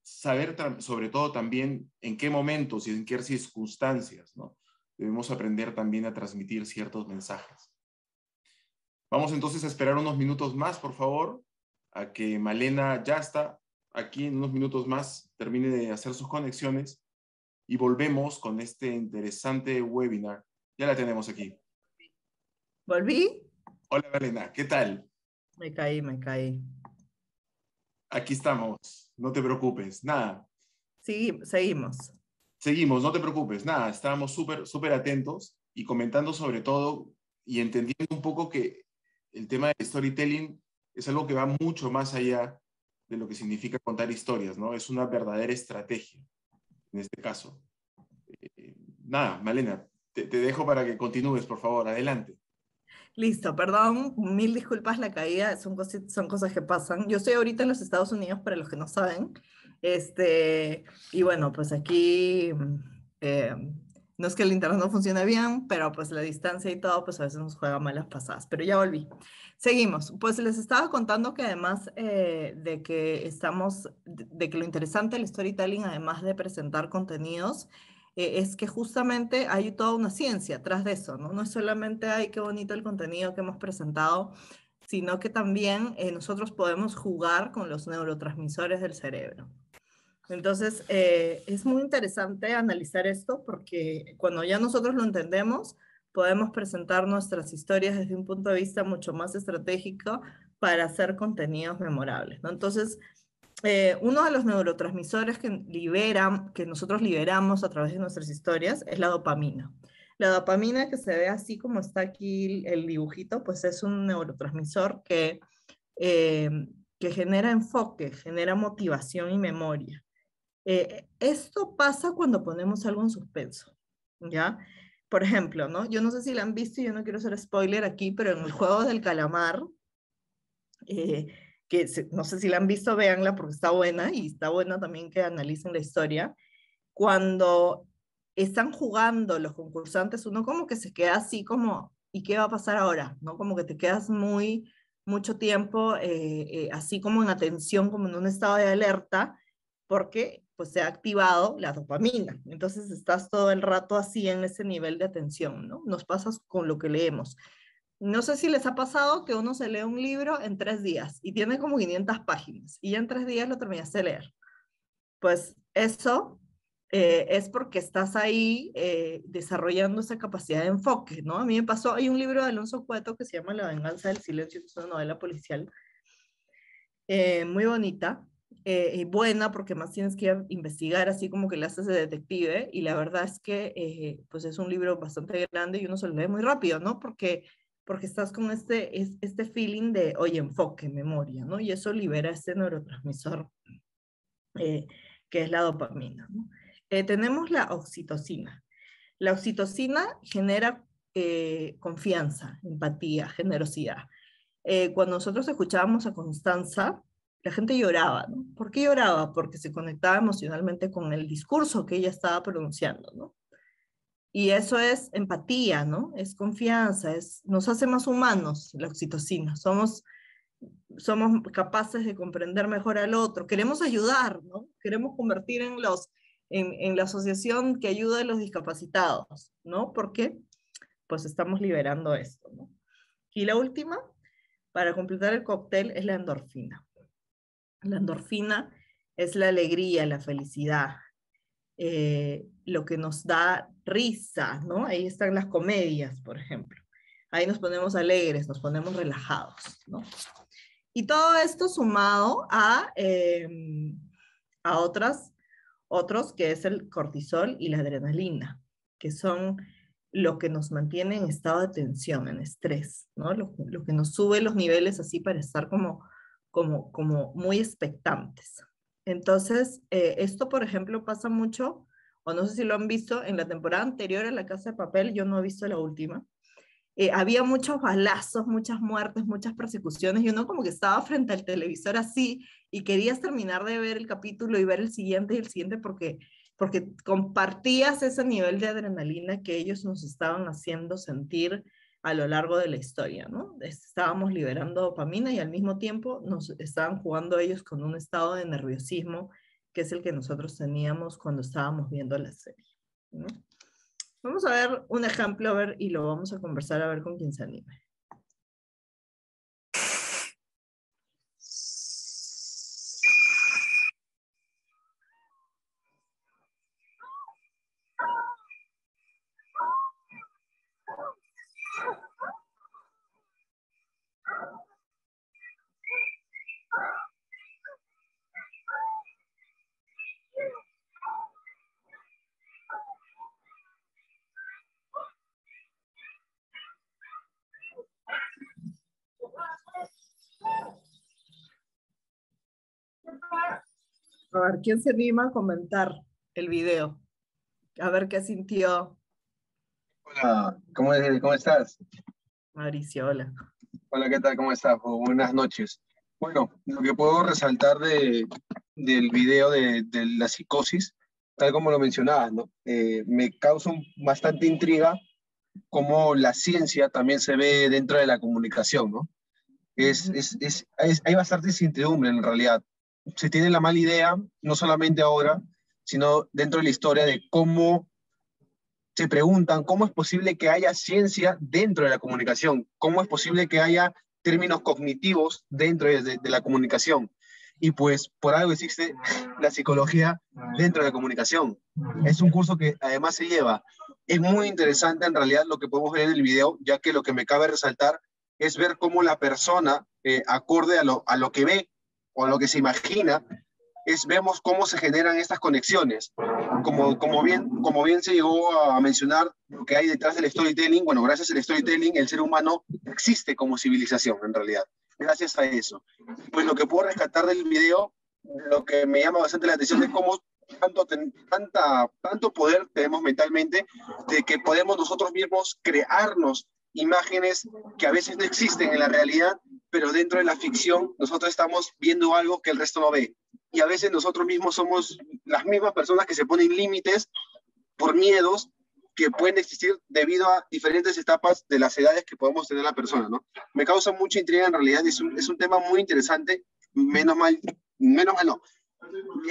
Saber sobre todo también en qué momentos y en qué circunstancias, ¿no? Debemos aprender también a transmitir ciertos mensajes. Vamos entonces a esperar unos minutos más, por favor, a que Malena ya está aquí en unos minutos más, termine de hacer sus conexiones y volvemos con este interesante webinar. Ya la tenemos aquí. ¿Volví? Hola, Malena, ¿qué tal? Me caí. Aquí estamos, no te preocupes, nada. Sí, seguimos. Seguimos, no te preocupes, nada, estábamos súper atentos y comentando sobre todo y entendiendo un poco que el tema del storytelling es algo que va mucho más allá de lo que significa contar historias, ¿no? Es una verdadera estrategia, en este caso. Nada, Malena, te dejo para que continúes, por favor, adelante. Listo, perdón, 1000 disculpas la caída, son cosas que pasan. Yo estoy ahorita en los Estados Unidos, para los que no saben, y bueno, pues aquí eh, no es que el internet no funcione bien, pero pues la distancia y todo, pues a veces nos juega malas pasadas, pero ya volví. Seguimos, pues les estaba contando que además de que lo interesante del storytelling, además de presentar contenidos, es que justamente hay toda una ciencia atrás de eso, ¿no? No es solamente, ay, qué bonito el contenido que hemos presentado, sino que también nosotros podemos jugar con los neurotransmisores del cerebro. Entonces, es muy interesante analizar esto porque cuando ya nosotros lo entendemos, podemos presentar nuestras historias desde un punto de vista mucho más estratégico para hacer contenidos memorables, ¿no? Entonces, uno de los neurotransmisores que nosotros liberamos a través de nuestras historias es la dopamina. La dopamina, que se ve así como está aquí el dibujito, pues es un neurotransmisor que genera enfoque, genera motivación y memoria. Esto pasa cuando ponemos algo en suspenso, ¿ya? Por ejemplo, ¿no? Yo no sé si la han visto y yo no quiero hacer spoiler aquí, pero en el juego del calamar, no sé si la han visto, véanla porque está buena y está buena también que analicen la historia. Cuando están jugando los concursantes, uno como que se queda así como, ¿y qué va a pasar ahora? ¿No? Como que te quedas mucho tiempo así como en atención, como en un estado de alerta, porque pues se ha activado la dopamina. Entonces estás todo el rato así en ese nivel de atención, ¿no? Nos pasa con lo que leemos. No sé si les ha pasado que uno se lee un libro en 3 días y tiene como 500 páginas y ya en 3 días lo terminaste de leer. Pues eso es porque estás ahí desarrollando esa capacidad de enfoque, ¿no? A mí me pasó, hay un libro de Alonso Cueto que se llama La venganza del silencio, que es una novela policial muy bonita y buena porque más tienes que investigar así como que le haces de detective y la verdad es que pues es un libro bastante grande y uno se lo lee muy rápido, ¿no? Porque estás con este feeling de, oye, enfoque, memoria, ¿no? Y eso libera este neurotransmisor que es la dopamina, ¿no? Tenemos la oxitocina. La oxitocina genera confianza, empatía, generosidad. Cuando nosotros escuchábamos a Constanza, la gente lloraba, ¿no? ¿Por qué lloraba? Porque se conectaba emocionalmente con el discurso que ella estaba pronunciando, ¿no? Y eso es empatía, ¿no? Es confianza, nos hace más humanos la oxitocina. Somos capaces de comprender mejor al otro. Queremos ayudar, ¿no? Queremos convertir en la asociación que ayuda a los discapacitados, ¿no? ¿Por qué? Pues estamos liberando esto, ¿no? Y la última, para completar el cóctel, es la endorfina. La endorfina es la alegría, la felicidad, lo que nos da risa, ¿no? Ahí están las comedias, por ejemplo. Ahí nos ponemos alegres, nos ponemos relajados, ¿no? Y todo esto sumado a otros que es el cortisol y la adrenalina, que son lo que nos mantiene en estado de tensión, en estrés, ¿no? Lo que nos sube los niveles así para estar como muy expectantes. Entonces, esto, por ejemplo, pasa mucho, o no sé si lo han visto, en la temporada anterior a La Casa de Papel, yo no he visto la última, había muchos balazos, muchas muertes, muchas persecuciones, y uno como que estaba frente al televisor así, y querías terminar de ver el capítulo y ver el siguiente y el siguiente, porque compartías ese nivel de adrenalina que ellos nos estaban haciendo sentir a lo largo de la historia, ¿no? Estábamos liberando dopamina y al mismo tiempo nos estaban jugando ellos con un estado de nerviosismo, que es el que nosotros teníamos cuando estábamos viendo la serie, ¿no? Vamos a ver un ejemplo, a ver, y lo vamos a conversar a ver con quién se anime. A ver, ¿quién se anima a comentar el video? A ver qué sintió. Hola, ¿cómo estás? Mauricio, hola. Hola, ¿qué tal? ¿Cómo estás? Buenas noches. Bueno, lo que puedo resaltar del video de la psicosis, tal como lo mencionabas, ¿no? Me causa bastante intriga cómo la ciencia también se ve dentro de la comunicación, ¿no? Hay bastante incertidumbre en realidad. Se tiene la mala idea, no solamente ahora, sino dentro de la historia de cómo se preguntan cómo es posible que haya ciencia dentro de la comunicación, cómo es posible que haya términos cognitivos dentro de la comunicación. Y pues por algo existe la psicología dentro de la comunicación. Es un curso que además se lleva. Es muy interesante en realidad lo que podemos ver en el video, ya que lo que me cabe resaltar es ver cómo la persona acorde a lo que ve o a lo que se imagina, vemos cómo se generan estas conexiones. Como bien se llegó a mencionar lo que hay detrás del storytelling, bueno, gracias al storytelling el ser humano existe como civilización en realidad, gracias a eso. Pues lo que puedo rescatar del video, lo que me llama bastante la atención es cómo tanto poder tenemos mentalmente de que podemos nosotros mismos crearnos imágenes que a veces no existen en la realidad, pero dentro de la ficción nosotros estamos viendo algo que el resto no ve. Y a veces nosotros mismos somos las mismas personas que se ponen límites por miedos que pueden existir debido a diferentes etapas de las edades que podemos tener la persona, ¿no? Me causa mucha intriga en realidad, es un tema muy interesante, menos mal no.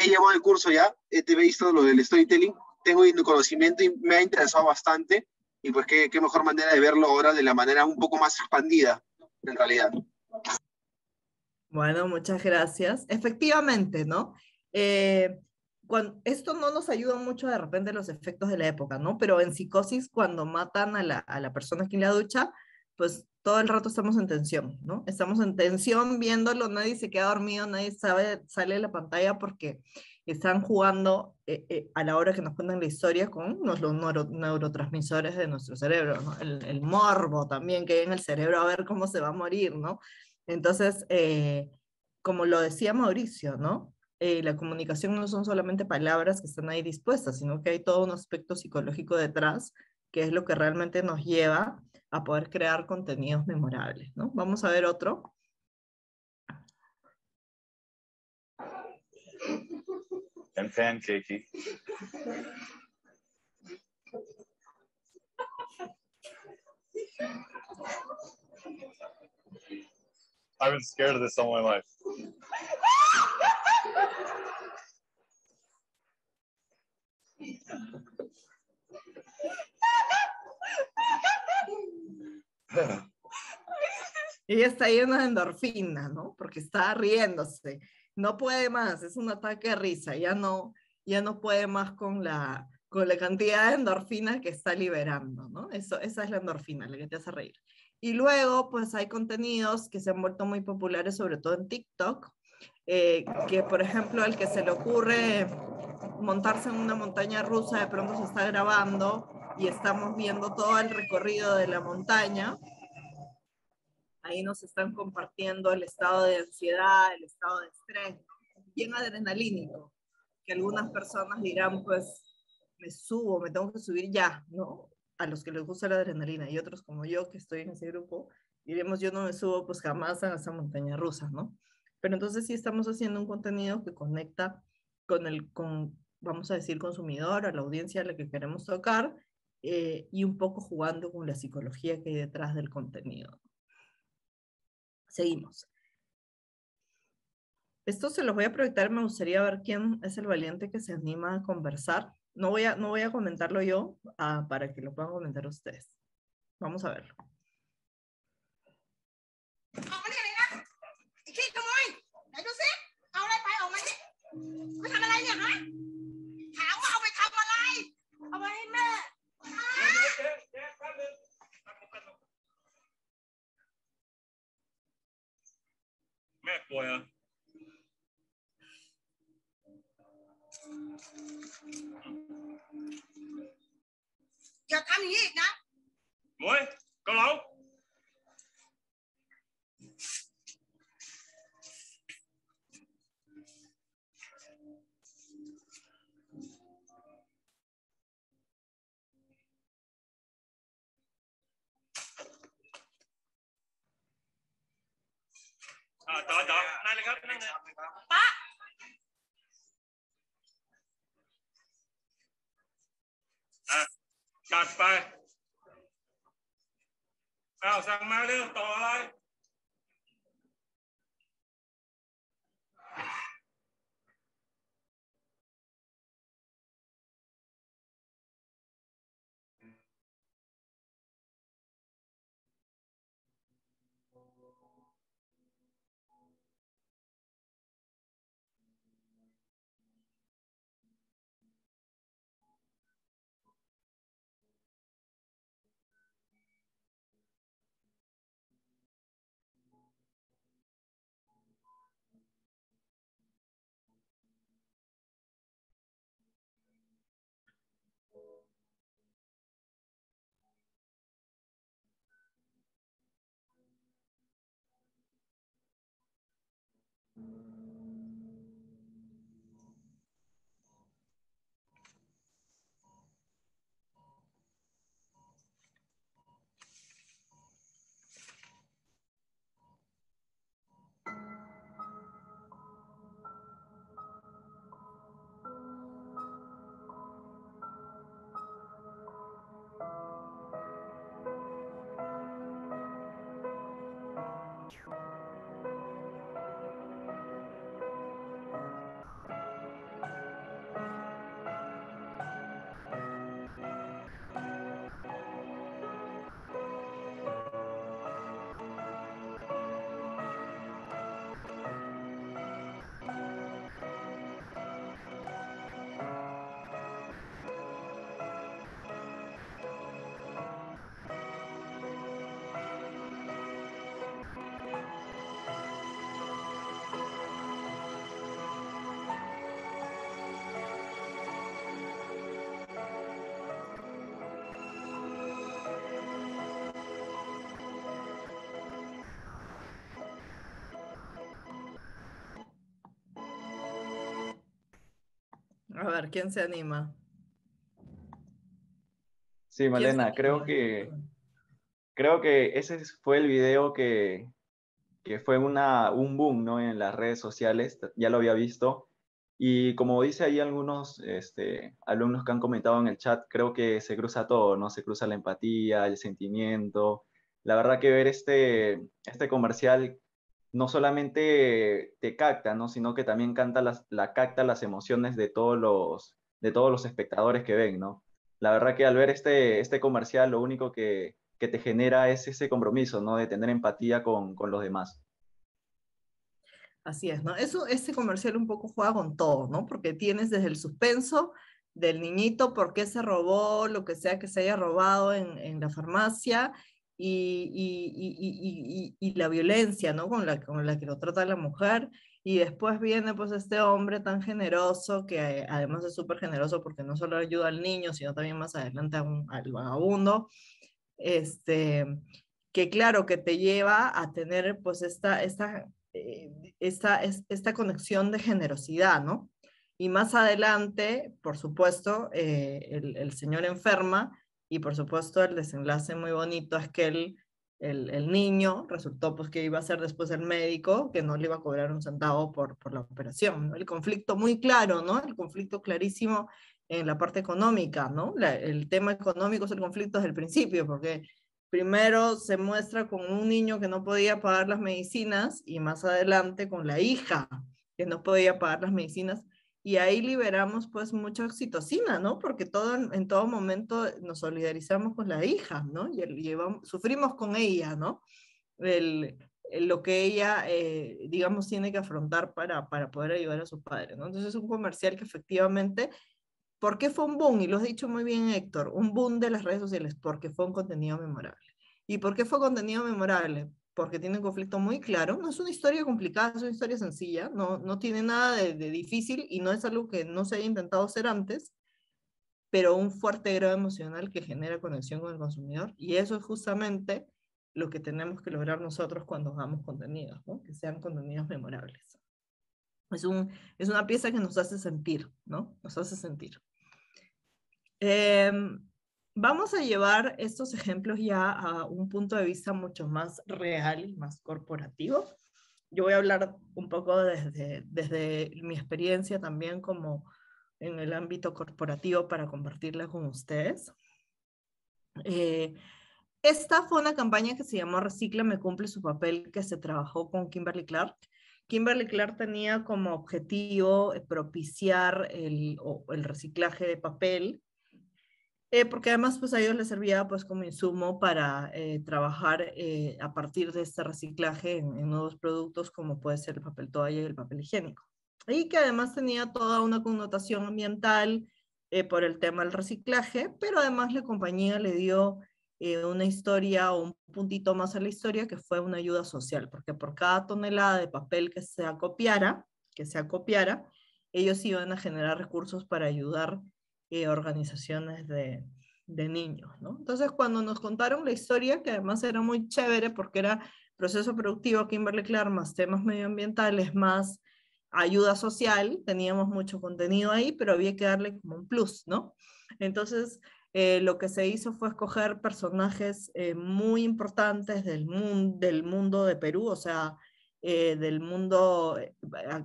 He llevado el curso ya, he visto lo del storytelling, tengo el conocimiento y me ha interesado bastante, y pues qué mejor manera de verlo ahora de la manera un poco más expandida, en realidad. Bueno, muchas gracias. Efectivamente, ¿no? Esto no nos ayuda mucho de repente los efectos de la época, ¿no? Pero en Psicosis, cuando matan a la persona aquí en la ducha, pues todo el rato estamos en tensión, ¿no? Estamos en tensión viéndolo, nadie se queda dormido, nadie sale de la pantalla porque están jugando a la hora que nos cuentan la historia con los neurotransmisores de nuestro cerebro, ¿no? El morbo también que hay en el cerebro a ver cómo se va a morir, ¿no? Entonces, como lo decía Mauricio, ¿no? La comunicación no son solamente palabras que están ahí dispuestas, sino que hay todo un aspecto psicológico detrás, que es lo que realmente nos lleva a poder crear contenidos memorables, ¿no? Vamos a ver otro. And pancakey. I've been scared of this all my life. Ella está llena de endorfina, ¿no? Porque está riéndose. No puede más, es un ataque de risa. Ya no puede más con la cantidad de endorfina que está liberando, ¿no? Esa es la endorfina, la que te hace reír. Y luego, pues hay contenidos que se han vuelto muy populares, sobre todo en TikTok, que por ejemplo, al que se le ocurre montarse en una montaña rusa, de pronto se está grabando y estamos viendo todo el recorrido de la montaña. Ahí nos están compartiendo el estado de ansiedad, el estado de estrés, bien adrenalínico, que algunas personas dirán, pues, me subo, me tengo que subir ya, ¿no? A los que les gusta la adrenalina, y otros como yo, que estoy en ese grupo, diremos, yo no me subo pues jamás a esa montaña rusa, ¿no? Pero entonces sí estamos haciendo un contenido que conecta con vamos a decir, consumidor, a la audiencia a la que queremos tocar, y un poco jugando con la psicología que hay detrás del contenido. Seguimos. Esto se los voy a proyectar, me gustaría ver quién es el valiente que se anima a conversar. No voy a comentarlo yo, para que lo puedan comentar ustedes. Vamos a verlo. Giờ tao nghĩ gì đó? Muối, câu lẩu. Trời, nay là gấp năng nè. Ba. จัดไปสั่งมาเรื่องต่ออะไร A ver, ¿quién se anima? Sí, ¿Quién se Malena, anima? creo que ese fue el video que fue un boom, ¿no? En las redes sociales, ya lo había visto. Y como dice ahí algunos alumnos que han comentado en el chat, creo que se cruza todo, ¿no? Se cruza la empatía, el sentimiento. La verdad que ver este comercial no solamente te capta, ¿no? Sino que también capta las emociones de todos los espectadores que ven, ¿no? La verdad que al ver este comercial, lo único que te genera es ese compromiso, ¿no? De tener empatía con los demás. Así es, ¿no? Este comercial un poco juega con todo, ¿no? Porque tienes desde el suspenso del niñito, por qué se robó, lo que sea que se haya robado en la farmacia, y la violencia, ¿no? Con la que lo trata la mujer. Y después viene pues este hombre tan generoso, que además es súper generoso porque no solo ayuda al niño, sino también más adelante al vagabundo. Este, que claro, que te lleva a tener pues esta conexión de generosidad, ¿no? Y más adelante, por supuesto, el señor enferma, y por supuesto el desenlace muy bonito es que el niño resultó pues que iba a ser después el médico, que no le iba a cobrar un centavo por la operación, ¿no? El conflicto muy claro, ¿no? El conflicto clarísimo en la parte económica, ¿no? El tema económico es el conflicto desde el principio, porque primero se muestra con un niño que no podía pagar las medicinas y más adelante con la hija que no podía pagar las medicinas, y ahí liberamos pues mucha oxitocina, ¿no? Porque en todo momento nos solidarizamos con la hija, ¿no? Y sufrimos con ella, ¿no? Lo que ella, digamos, tiene que afrontar para poder ayudar a su padre, ¿no? Entonces es un comercial que efectivamente, ¿por qué fue un boom? Y lo has dicho muy bien, Héctor, un boom de las redes sociales, porque fue un contenido memorable. ¿Y por qué fue contenido memorable? Porque tiene un conflicto muy claro, no es una historia complicada, es una historia sencilla, no tiene nada de difícil y no es algo que no se haya intentado hacer antes, pero un fuerte grado emocional que genera conexión con el consumidor, y eso es justamente lo que tenemos que lograr nosotros cuando hagamos contenidos, ¿no? Que sean contenidos memorables. Es una pieza que nos hace sentir, ¿no? Nos hace sentir. Vamos a llevar estos ejemplos ya a un punto de vista mucho más real y más corporativo. Yo voy a hablar un poco desde mi experiencia también como en el ámbito corporativo para compartirla con ustedes. Esta fue una campaña que se llamó Recíclame, cumple su papel, que se trabajó con Kimberly Clark. Kimberly Clark tenía como objetivo propiciar el reciclaje de papel, porque además pues a ellos les servía pues como insumo para trabajar a partir de este reciclaje en nuevos productos como puede ser el papel toalla y el papel higiénico. Y que además tenía toda una connotación ambiental por el tema del reciclaje, pero además la compañía le dio una historia o un puntito más a la historia, que fue una ayuda social, porque por cada tonelada de papel que se acopiara, ellos iban a generar recursos para ayudar organizaciones de niños, ¿no? Entonces, cuando nos contaron la historia, que además era muy chévere porque era proceso productivo Kimberly Clark, más temas medioambientales, más ayuda social, teníamos mucho contenido ahí, pero había que darle como un plus, ¿no? Entonces, lo que se hizo fue escoger personajes muy importantes del mundo de Perú, o sea, del mundo,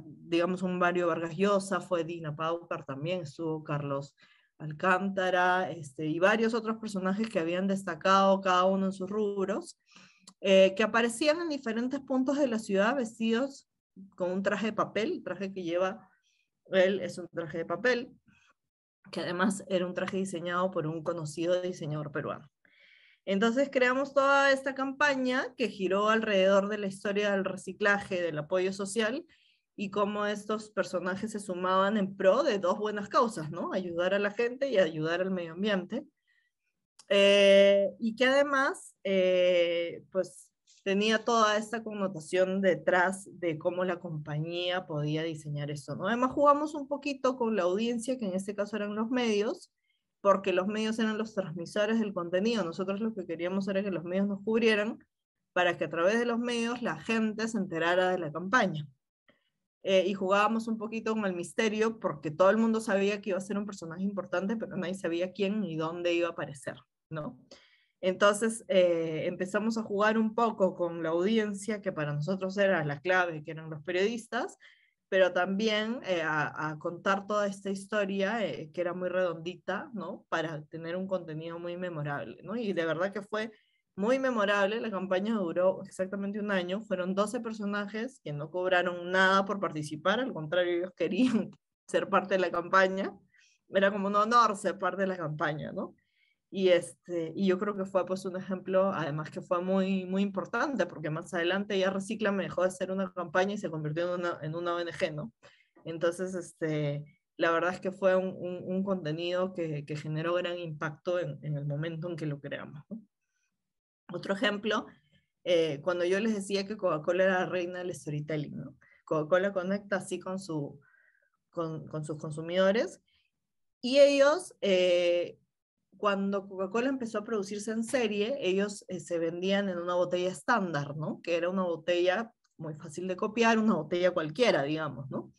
digamos, un Mario Vargas Llosa, fue Dina Paucar también, estuvo Carlos Alcántara, y varios otros personajes que habían destacado cada uno en sus rubros, que aparecían en diferentes puntos de la ciudad vestidos con un traje de papel. El traje que lleva él es un traje de papel, que además era un traje diseñado por un conocido diseñador peruano. Entonces creamos toda esta campaña que giró alrededor de la historia del reciclaje, del apoyo social, y cómo estos personajes se sumaban en pro de dos buenas causas, ¿no? Ayudar a la gente y ayudar al medio ambiente. Y que además, pues, tenía toda esta connotación detrás de cómo la compañía podía diseñar esto, ¿no? Además jugamos un poquito con la audiencia, que en este caso eran los medios, porque los medios eran los transmisores del contenido. Nosotros lo que queríamos era que los medios nos cubrieran para que a través de los medios la gente se enterara de la campaña. y jugábamos un poquito con el misterio porque todo el mundo sabía que iba a ser un personaje importante, pero nadie sabía quién ni dónde iba a aparecer, ¿no? Entonces empezamos a jugar un poco con la audiencia, que para nosotros era la clave, que eran los periodistas, pero también a contar toda esta historia que era muy redondita, ¿no? Para tener un contenido muy memorable, ¿no? Y de verdad que fue muy memorable, la campaña duró exactamente un año, fueron 12 personajes que no cobraron nada por participar, al contrario, ellos querían ser parte de la campaña, era como un honor ser parte de la campaña, ¿no? Y yo creo que fue pues un ejemplo, además que fue muy, muy importante, porque más adelante ya Recicla me dejó de ser una campaña y se convirtió en una ONG, ¿no? Entonces, la verdad es que fue un contenido que generó gran impacto en el momento en que lo creamos, ¿no? Otro ejemplo, cuando yo les decía que Coca-Cola era la reina del storytelling, ¿no? Coca-Cola conecta así con sus consumidores y ellos, cuando Coca-Cola empezó a producirse en serie, ellos se vendían en una botella estándar, ¿no? Que era una botella muy fácil de copiar, una botella cualquiera, digamos, ¿no?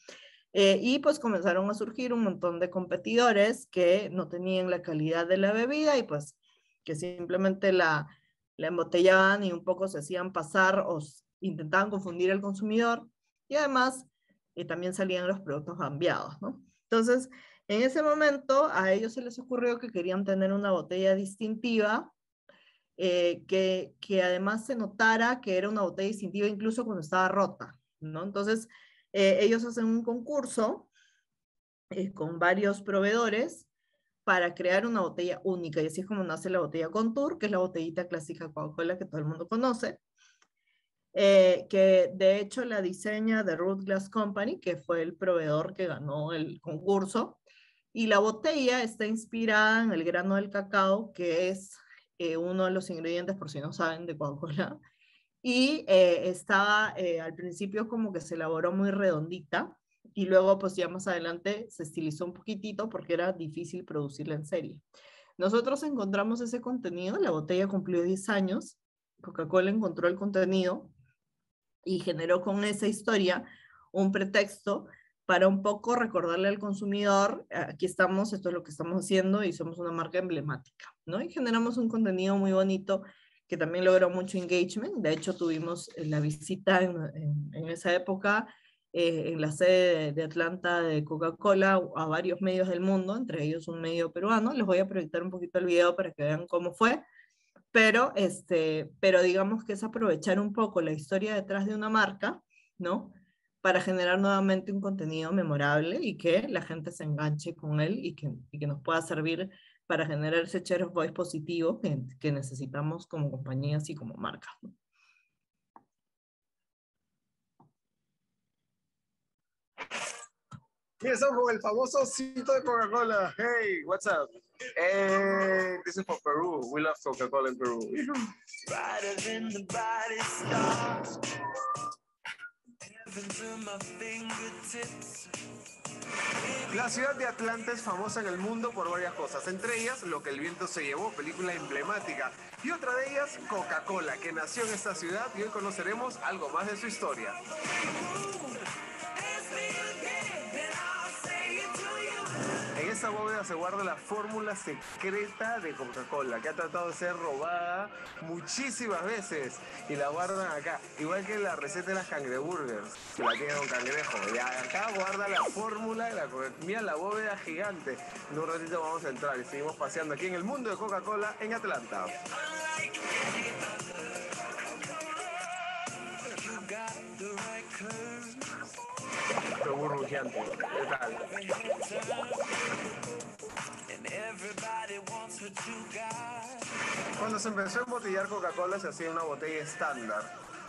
Y pues comenzaron a surgir un montón de competidores que no tenían la calidad de la bebida y pues que simplemente la embotellaban y un poco se hacían pasar o intentaban confundir al consumidor y además también salían los productos cambiados, ¿no? Entonces, en ese momento a ellos se les ocurrió que querían tener una botella distintiva que además se notara que era una botella distintiva incluso cuando estaba rota, ¿no? Entonces, ellos hacen un concurso con varios proveedores para crear una botella única, y así es como nace la botella Contour, que es la botellita clásica Coca-Cola que todo el mundo conoce, que de hecho la diseña The Root Glass Company, que fue el proveedor que ganó el concurso, y la botella está inspirada en el grano del cacao, que es uno de los ingredientes, por si no saben, de Coca-Cola, y estaba al principio como que se elaboró muy redondita, y luego pues ya más adelante se estilizó un poquitito porque era difícil producirla en serie. Nosotros encontramos ese contenido, la botella cumplió 10 años, Coca-Cola encontró el contenido y generó con esa historia un pretexto para un poco recordarle al consumidor, aquí estamos, esto es lo que estamos haciendo y somos una marca emblemática, ¿no? Y generamos un contenido muy bonito que también logró mucho engagement. De hecho, tuvimos la visita en esa época en la sede de Atlanta de Coca-Cola a varios medios del mundo, entre ellos un medio peruano. Les voy a proyectar un poquito el video para que vean cómo fue. Pero digamos que es aprovechar un poco la historia detrás de una marca, ¿no? Para generar nuevamente un contenido memorable y que la gente se enganche con él y que nos pueda servir para generar ese share of voice positivo que necesitamos como compañías y como marcas, ¿no? Y estamos con el famoso osito de Coca-Cola. Hey, what's up? Hey, this is for Peru. We love Coca-Cola in Peru. La ciudad de Atlanta es famosa en el mundo por varias cosas, entre ellas Lo que el viento se llevó, película emblemática, y otra de ellas Coca-Cola, que nació en esta ciudad, y hoy conoceremos algo más de su historia. En esta bóveda se guarda la fórmula secreta de Coca-Cola, que ha tratado de ser robada muchísimas veces, y la guardan acá, igual que la receta de las cangreburgers, que la tiene un cangrejo. Y acá guarda la fórmula de la Coca-Cola. Mira la bóveda gigante. En un ratito vamos a entrar y seguimos paseando aquí en el mundo de Coca-Cola en Atlanta. Lo burbujeante, ¿qué tal? Cuando se empezó a embotellar Coca-Cola se hacía una botella estándar.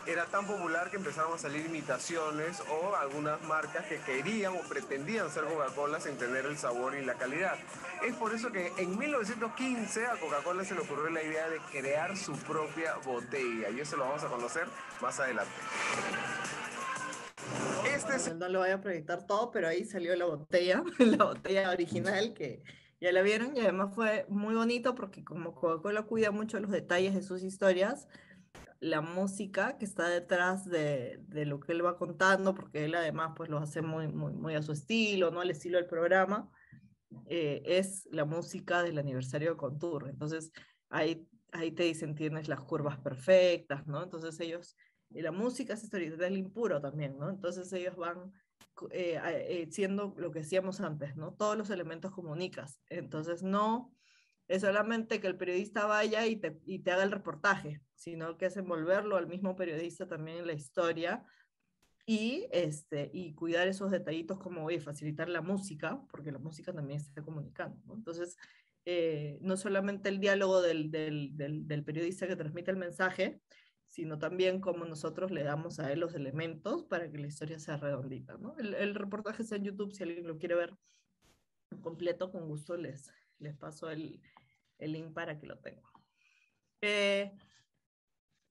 Era tan popular que empezaron a salir imitaciones o algunas marcas que querían o pretendían ser Coca-Cola sin tener el sabor y la calidad. Es por eso que en 1915 a Coca-Cola se le ocurrió la idea de crear su propia botella, y eso lo vamos a conocer más adelante. No lo voy a proyectar todo, pero ahí salió la botella original que ya la vieron, y además fue muy bonito porque como Coca-Cola cuida mucho los detalles de sus historias, la música que está detrás de lo que él va contando, porque él además pues lo hace muy a su estilo, ¿no? Al estilo del programa, es la música del aniversario de Contour. Entonces, ahí te dicen, tienes las curvas perfectas, ¿no? Entonces ellos, la música es storytelling puro también, ¿no? Entonces ellos van siendo lo que decíamos antes, ¿no? Todos los elementos comunicas. Entonces no es solamente que el periodista vaya y te haga el reportaje, sino que es envolverlo al mismo periodista también en la historia y cuidar esos detallitos como facilitar la música, porque la música también está comunicando, ¿no? Entonces, no solamente el diálogo del periodista que transmite el mensaje, sino también cómo nosotros le damos a él los elementos para que la historia sea redondita, ¿no? El reportaje está en YouTube, si alguien lo quiere ver completo, con gusto les paso el link para que lo tengan.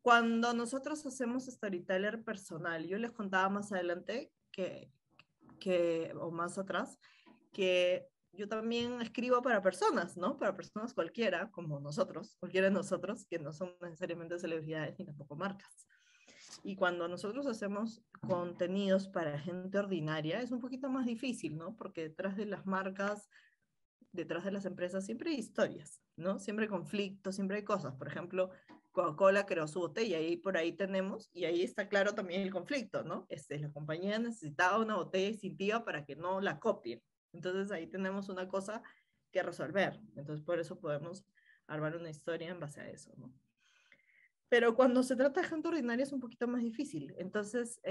Cuando nosotros hacemos storyteller personal, yo les contaba más adelante o más atrás, que yo también escribo para personas, ¿no? Para personas cualquiera, como nosotros, cualquiera de nosotros, que no son necesariamente celebridades ni tampoco marcas. Y cuando nosotros hacemos contenidos para gente ordinaria, es un poquito más difícil, ¿no? Porque detrás de las marcas, detrás de las empresas, siempre hay historias, ¿no? Siempre hay conflictos, siempre hay cosas. Por ejemplo, Coca-Cola creó su botella y por ahí tenemos, y ahí está claro también el conflicto, ¿no? La compañía necesitaba una botella distintiva para que no la copien. Entonces ahí tenemos una cosa que resolver. Entonces por eso podemos armar una historia en base a eso, ¿no? Pero cuando se trata de gente ordinaria es un poquito más difícil. Entonces,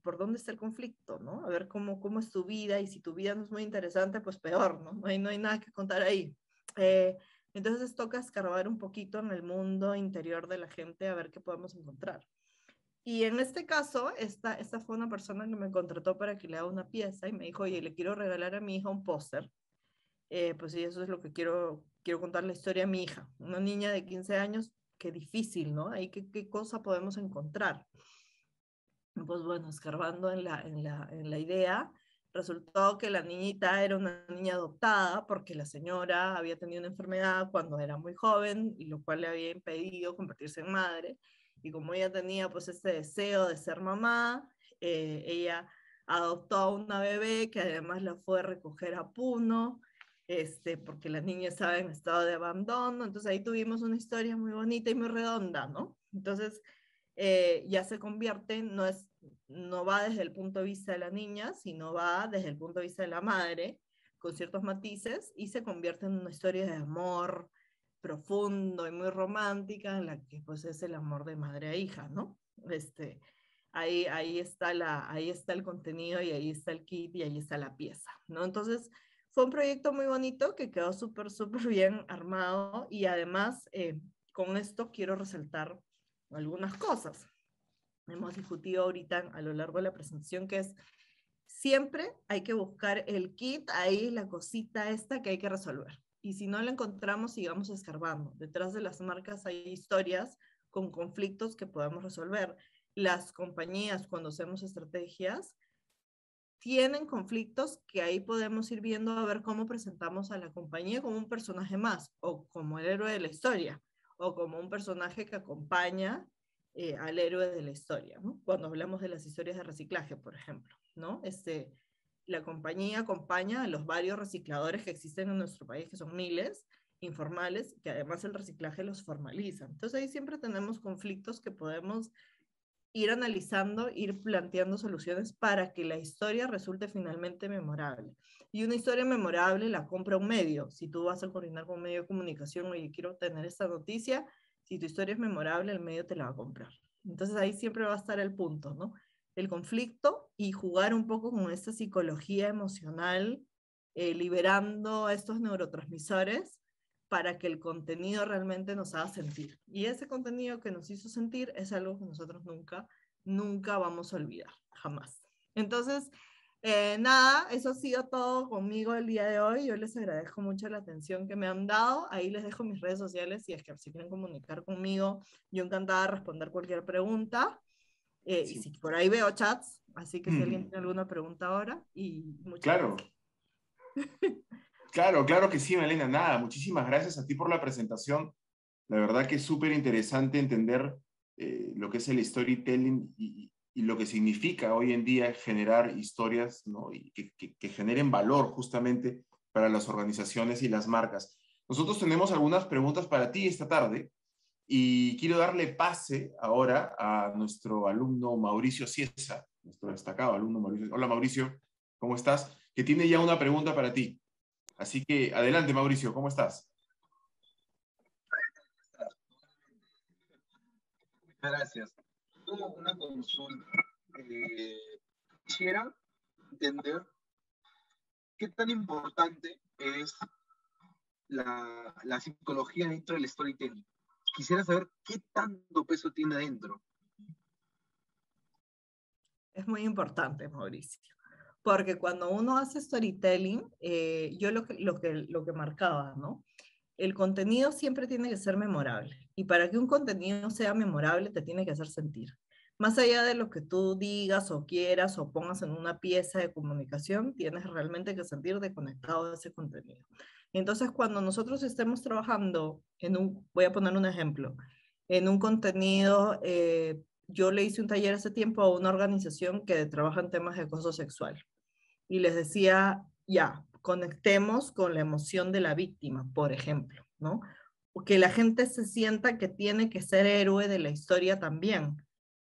¿por dónde está el conflicto, no? A ver cómo es tu vida, y si tu vida no es muy interesante, pues peor, ¿no? No hay nada que contar ahí. Entonces toca escarbar un poquito en el mundo interior de la gente a ver qué podemos encontrar. Y en este caso, esta fue una persona que me contrató para que le haga una pieza y me dijo, oye, le quiero regalar a mi hija un póster. Pues sí, eso es lo que quiero contar la historia a mi hija. Una niña de 15 años, qué difícil, ¿no? Ahí qué cosa podemos encontrar. Pues bueno, escarbando en la idea, resultó que la niñita era una niña adoptada porque la señora había tenido una enfermedad cuando era muy joven, y lo cual le había impedido convertirse en madre. Y como ella tenía pues este deseo de ser mamá, ella adoptó a una bebé que además la fue a recoger a Puno, porque la niña estaba en estado de abandono. Entonces ahí tuvimos una historia muy bonita y muy redonda, ¿no? Entonces ya se convierte, no va desde el punto de vista de la niña, sino va desde el punto de vista de la madre, con ciertos matices, y se convierte en una historia de amor profundo y muy romántica, en la que pues es el amor de madre a hija, ¿no? Ahí está el contenido, y ahí está el kit, y ahí está la pieza, ¿no? Entonces fue un proyecto muy bonito que quedó súper bien armado, y además con esto quiero resaltar algunas cosas. Hemos discutido ahorita a lo largo de la presentación, que es siempre hay que buscar el kit, ahí la cosita esta que hay que resolver. Y si no la encontramos, sigamos escarbando. Detrás de las marcas hay historias con conflictos que podemos resolver. Las compañías, cuando hacemos estrategias, tienen conflictos que ahí podemos ir viendo a ver cómo presentamos a la compañía como un personaje más, o como el héroe de la historia, o como un personaje que acompaña al héroe de la historia, ¿no? Cuando hablamos de las historias de reciclaje, por ejemplo, ¿no? La compañía acompaña a los varios recicladores que existen en nuestro país, que son miles, informales, que además el reciclaje los formaliza. Entonces ahí siempre tenemos conflictos que podemos ir analizando, ir planteando soluciones para que la historia resulte finalmente memorable. Y una historia memorable la compra un medio. Si tú vas a coordinar con un medio de comunicación, oye, quiero tener esta noticia, si tu historia es memorable, el medio te la va a comprar. Entonces ahí siempre va a estar el punto, ¿no? El conflicto, y jugar un poco con esta psicología emocional, liberando estos neurotransmisores para que el contenido realmente nos haga sentir. Y ese contenido que nos hizo sentir es algo que nosotros nunca vamos a olvidar, jamás. Entonces, nada, eso ha sido todo conmigo el día de hoy. Yo les agradezco mucho la atención que me han dado. Ahí les dejo mis redes sociales, si es que si quieren comunicar conmigo, yo encantada de responder cualquier pregunta. Sí. Y si por ahí veo chats, así que si alguien tiene alguna pregunta ahora, y muchas gracias. Claro que sí, Malena. Nada, muchísimas gracias a ti por la presentación. La verdad que es súper interesante entender lo que es el storytelling y lo que significa hoy en día generar historias, ¿no? Y que generen valor justamente para las organizaciones y las marcas. Nosotros tenemos algunas preguntas para ti esta tarde y quiero darle pase ahora a nuestro alumno Mauricio Ciesa, nuestro destacado alumno Mauricio. Hola Mauricio, ¿cómo estás? Que tiene ya una pregunta para ti. Así que adelante Mauricio, ¿cómo estás? Gracias. Tengo una consulta. Quisiera entender qué tan importante es la psicología dentro del storytelling. Quisiera saber qué tanto peso tiene adentro. Es muy importante, Mauricio, porque cuando uno hace storytelling, yo lo que marcaba, ¿no? El contenido siempre tiene que ser memorable, y para que un contenido sea memorable te tiene que hacer sentir. Más allá de lo que tú digas o quieras o pongas en una pieza de comunicación, tienes realmente que sentirte conectado a ese contenido. Entonces, cuando nosotros estemos trabajando voy a poner un ejemplo, en un contenido, yo le hice un taller hace tiempo a una organización que trabaja en temas de acoso sexual y les decía, ya, conectemos con la emoción de la víctima, por ejemplo, ¿no? O que la gente se sienta que tiene que ser héroe de la historia también,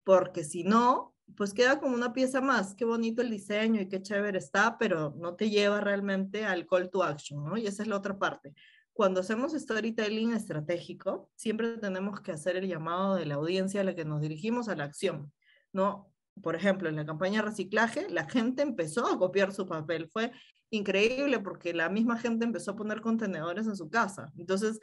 porque si no, pues queda como una pieza más, qué bonito el diseño y qué chévere está, pero no te lleva realmente al call to action, ¿no? Y esa es la otra parte. Cuando hacemos storytelling estratégico, siempre tenemos que hacer el llamado de la audiencia a la que nos dirigimos a la acción, ¿no? Por ejemplo, en la campaña de reciclaje, la gente empezó a copiar su papel. Fue increíble porque la misma gente empezó a poner contenedores en su casa. Entonces,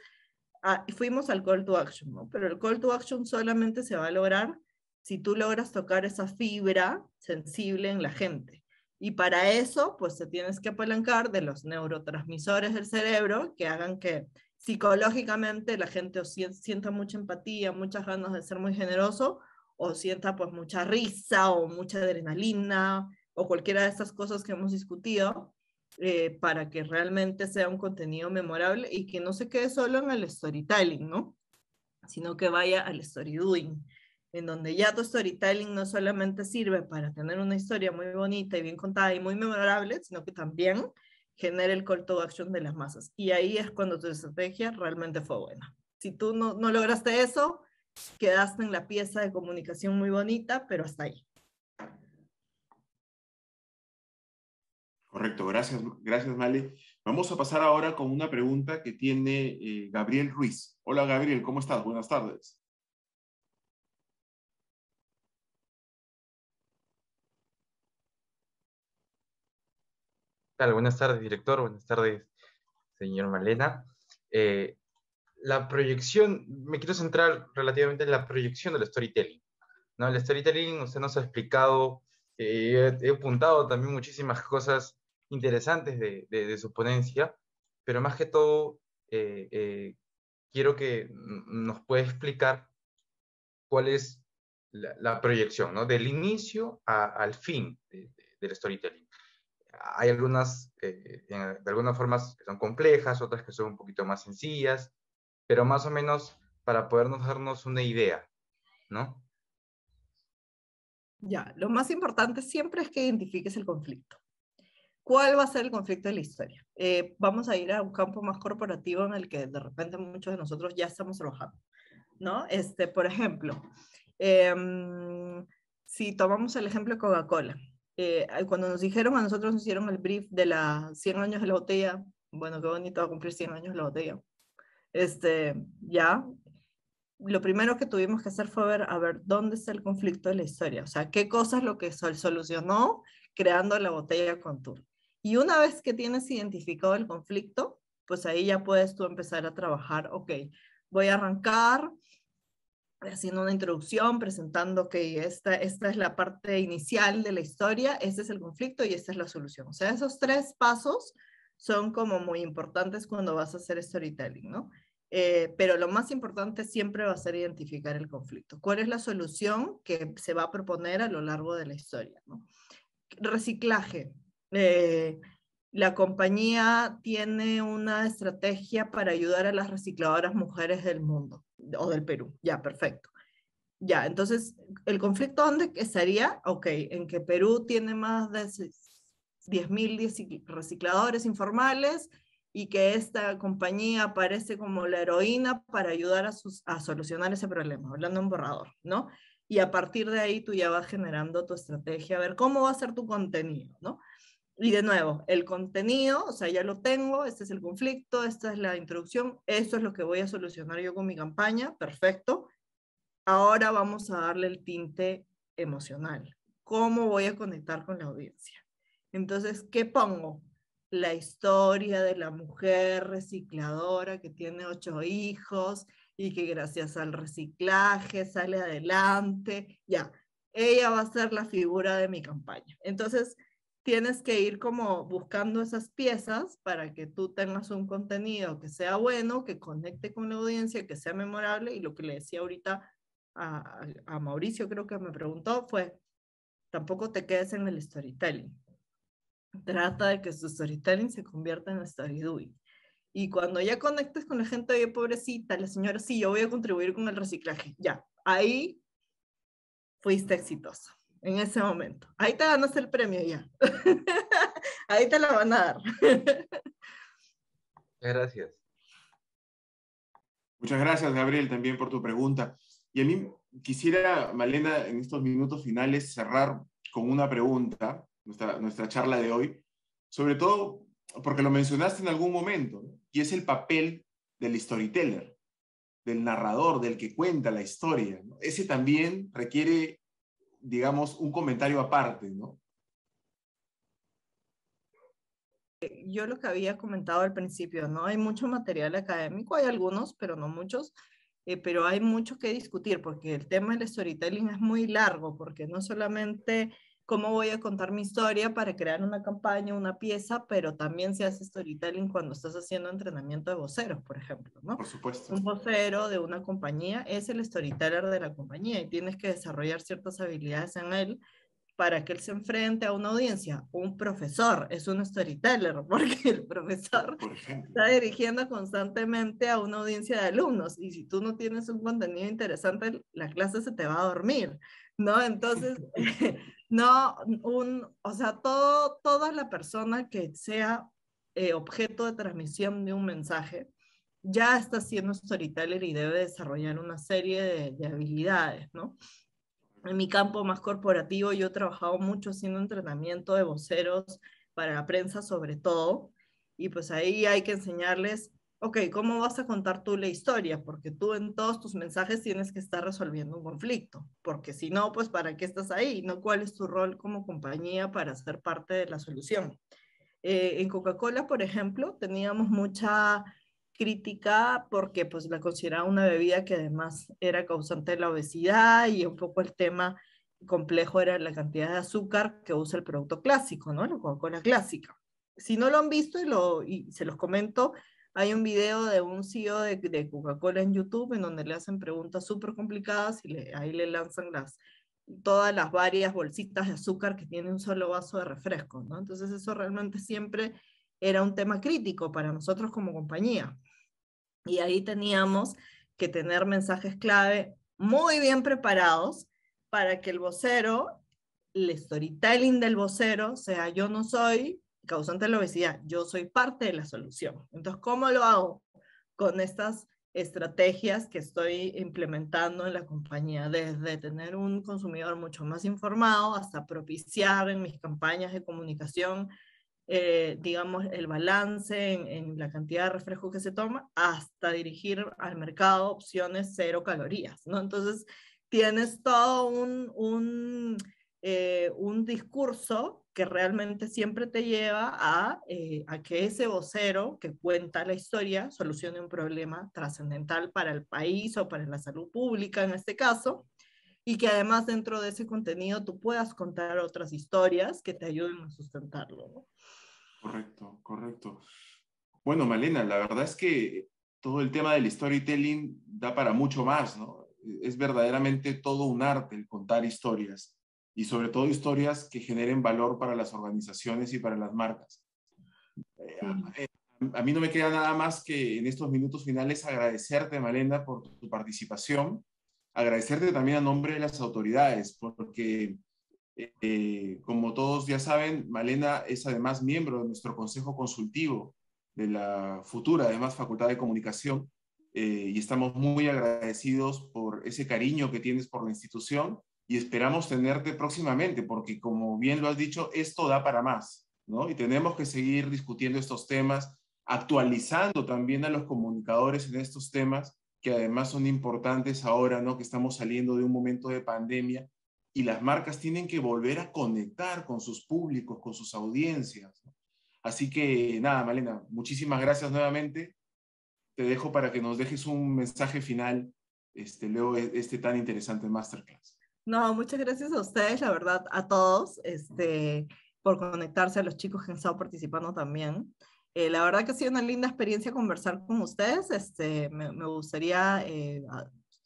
fuimos al call to action, ¿no? Pero el call to action solamente se va a lograr si tú logras tocar esa fibra sensible en la gente. Y para eso, pues te tienes que apalancar de los neurotransmisores del cerebro que hagan que psicológicamente la gente sienta mucha empatía, muchas ganas de ser muy generoso, o sienta pues mucha risa o mucha adrenalina o cualquiera de estas cosas que hemos discutido, para que realmente sea un contenido memorable y que no se quede solo en el storytelling, ¿no? Sino que vaya al story doing, en donde ya tu storytelling no solamente sirve para tener una historia muy bonita y bien contada y muy memorable, sino que también genera el call to action de las masas. Y ahí es cuando tu estrategia realmente fue buena. Si tú no lograste eso, quedaste en la pieza de comunicación muy bonita, pero hasta ahí. Correcto, gracias Male. Vamos a pasar ahora con una pregunta que tiene Gabriel Ruiz. Hola Gabriel, ¿cómo estás? Buenas tardes. Claro, buenas tardes, director. Buenas tardes, señor Malena. La proyección, me quiero centrar relativamente en la proyección del storytelling, ¿no? El storytelling, usted nos ha explicado, he apuntado también muchísimas cosas interesantes de su ponencia, pero más que todo, quiero que nos pueda explicar cuál es la proyección, ¿no? Del inicio al fin del storytelling. Hay algunas, de algunas formas que son complejas, otras que son un poquito más sencillas, pero más o menos para podernos darnos una idea, ¿no? Ya, lo más importante siempre es que identifiques el conflicto. ¿Cuál va a ser el conflicto de la historia? Vamos a ir a un campo más corporativo en el que de repente muchos de nosotros ya estamos trabajando, ¿no? Por ejemplo, si tomamos el ejemplo de Coca-Cola, cuando nos dijeron, a nosotros nos hicieron el brief de las 100 años de la botella, bueno, qué bonito va a cumplir 100 años de la botella, ya, lo primero que tuvimos que hacer fue ver, a ver, ¿dónde está el conflicto de la historia? O sea, ¿qué cosa es lo que solucionó creando la botella Contour? Y una vez que tienes identificado el conflicto, pues ahí ya puedes tú empezar a trabajar, ok, voy a arrancar haciendo una introducción, presentando que esta es la parte inicial de la historia, este es el conflicto y esta es la solución. O sea, esos 3 pasos son como muy importantes cuando vas a hacer storytelling, ¿no? Pero lo más importante siempre va a ser identificar el conflicto. ¿Cuál es la solución que se va a proponer a lo largo de la historia, ¿no? Reciclaje. La compañía tiene una estrategia para ayudar a las recicladoras mujeres del mundo o del Perú. Ya, perfecto. Ya, entonces, ¿el conflicto dónde estaría? Ok, en que Perú tiene más de 10.000 recicladores informales y que esta compañía aparece como la heroína para ayudar a solucionar ese problema, hablando en borrador, ¿no? Y a partir de ahí tú ya vas generando tu estrategia, a ver cómo va a ser tu contenido, ¿no? Y de nuevo, el contenido, o sea, ya lo tengo, este es el conflicto, esta es la introducción, esto es lo que voy a solucionar yo con mi campaña, perfecto. Ahora vamos a darle el tinte emocional. ¿Cómo voy a conectar con la audiencia? Entonces, ¿qué pongo? La historia de la mujer recicladora que tiene 8 hijos y que gracias al reciclaje sale adelante. Ya, ella va a ser la figura de mi campaña. Entonces, tienes que ir como buscando esas piezas para que tú tengas un contenido que sea bueno, que conecte con la audiencia, que sea memorable, y lo que le decía ahorita a Mauricio, creo que me preguntó, fue, tampoco te quedes en el storytelling. Trata de que su storytelling se convierta en story doing. Y cuando ya conectes con la gente, oye, pobrecita, la señora, sí, yo voy a contribuir con el reciclaje. Ya, ahí fuiste exitoso, en ese momento. Ahí te ganaste el premio ya. Ahí te la van a dar. Gracias. Muchas gracias, Gabriel, también por tu pregunta. Y a mí quisiera, Malena, en estos minutos finales, cerrar con una pregunta, nuestra charla de hoy, sobre todo porque lo mencionaste en algún momento, ¿no? Y es el papel del storyteller, del narrador, del que cuenta la historia, ¿no? Ese también requiere, digamos, un comentario aparte, ¿no? Yo lo que había comentado al principio, ¿no? Hay mucho material académico, hay algunos, pero no muchos, pero hay mucho que discutir porque el tema del storytelling es muy largo, porque no solamente cómo voy a contar mi historia para crear una campaña, una pieza, pero también se hace storytelling cuando estás haciendo entrenamiento de voceros, por ejemplo, ¿no? Por supuesto. Un vocero de una compañía es el storyteller de la compañía y tienes que desarrollar ciertas habilidades en él para que él se enfrente a una audiencia. Un profesor es un storyteller, porque el profesor está dirigiendo constantemente a una audiencia de alumnos, y si tú no tienes un contenido interesante, la clase se te va a dormir, ¿no? Entonces, o sea, toda la persona que sea objeto de transmisión de un mensaje, ya está siendo storyteller y debe desarrollar una serie de habilidades, ¿no? En mi campo más corporativo, yo he trabajado mucho haciendo entrenamiento de voceros para la prensa sobre todo, y pues ahí hay que enseñarles, ok, ¿cómo vas a contar tú la historia? Porque tú en todos tus mensajes tienes que estar resolviendo un conflicto, porque si no, pues ¿para qué estás ahí? ¿No? ¿Cuál es tu rol como compañía para ser parte de la solución? En Coca-Cola, por ejemplo, teníamos mucha crítica porque pues la consideraba una bebida que además era causante de la obesidad, y un poco el tema complejo era la cantidad de azúcar que usa el producto clásico, ¿no? La Coca-Cola clásica. Si no lo han visto y se los comento, hay un video de un CEO de Coca-Cola en YouTube en donde le hacen preguntas súper complicadas y ahí le lanzan todas las varias bolsitas de azúcar que tiene un solo vaso de refresco, ¿no? Entonces eso realmente siempre era un tema crítico para nosotros como compañía. Y ahí teníamos que tener mensajes clave muy bien preparados para que el vocero, el storytelling del vocero, sea yo no soy causante de la obesidad, yo soy parte de la solución. Entonces, ¿cómo lo hago? Con estas estrategias que estoy implementando en la compañía, desde tener un consumidor mucho más informado hasta propiciar en mis campañas de comunicación, digamos, el balance en la cantidad de refresco que se toma, hasta dirigir al mercado opciones 0 calorías, ¿no? Entonces, tienes todo un discurso que realmente siempre te lleva a que ese vocero que cuenta la historia solucione un problema trascendental para el país o para la salud pública en este caso, y que además dentro de ese contenido tú puedas contar otras historias que te ayuden a sustentarlo, ¿no? Correcto, correcto. Bueno, Malena, la verdad es que todo el tema del storytelling da para mucho más, ¿no? Es verdaderamente todo un arte el contar historias, y sobre todo historias que generen valor para las organizaciones y para las marcas. A mí no me queda nada más que en estos minutos finales agradecerte, Malena, por tu participación. agradecerte también a nombre de las autoridades, porque como todos ya saben, Malena es además miembro de nuestro Consejo Consultivo de la futura, además, Facultad de Comunicación, y estamos muy agradecidos por ese cariño que tienes por la institución y esperamos tenerte próximamente, porque como bien lo has dicho, esto da para más, ¿no? Y tenemos que seguir discutiendo estos temas, actualizando también a los comunicadores en estos temas, que además son importantes ahora, ¿no? Que estamos saliendo de un momento de pandemia y las marcas tienen que volver a conectar con sus públicos, con sus audiencias, ¿no? Así que nada, Malena, muchísimas gracias nuevamente. Te dejo para que nos dejes un mensaje final, luego de este tan interesante masterclass. No, muchas gracias a ustedes, la verdad, a todos, por conectarse, a los chicos que han estado participando también. La verdad que ha sido una linda experiencia conversar con ustedes. Me gustaría,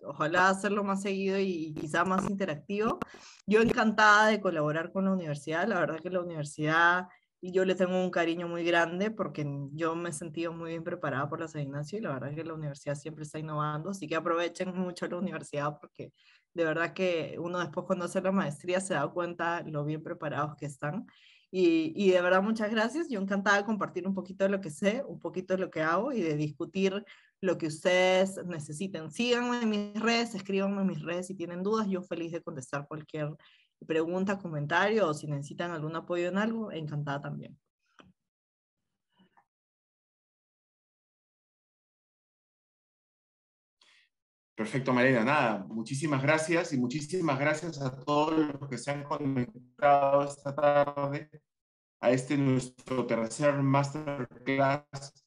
ojalá hacerlo más seguido y quizá más interactivo. Yo encantada de colaborar con la universidad. La verdad que la universidad, y yo le tengo un cariño muy grande porque yo me he sentido muy bien preparada por la San Ignacio y la verdad que la universidad siempre está innovando. Así que aprovechen mucho la universidad porque de verdad que uno después cuando hace la maestría se da cuenta lo bien preparados que están. Y de verdad muchas gracias. Yo encantada de compartir un poquito de lo que sé, un poquito de lo que hago y de discutir lo que ustedes necesiten. Síganme en mis redes, escríbanme en mis redes si tienen dudas. Yo feliz de contestar cualquier pregunta, comentario o si necesitan algún apoyo en algo, encantada también. Perfecto, Malena. Nada, muchísimas gracias y muchísimas gracias a todos los que se han conectado esta tarde a nuestro tercer masterclass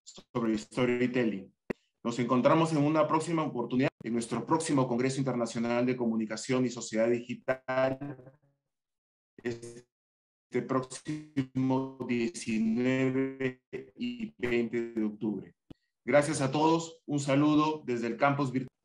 sobre storytelling. Nos encontramos en una próxima oportunidad en nuestro próximo Congreso Internacional de Comunicación y Sociedad Digital este próximo 19 y 20 de octubre. Gracias a todos, un saludo desde el campus virtual.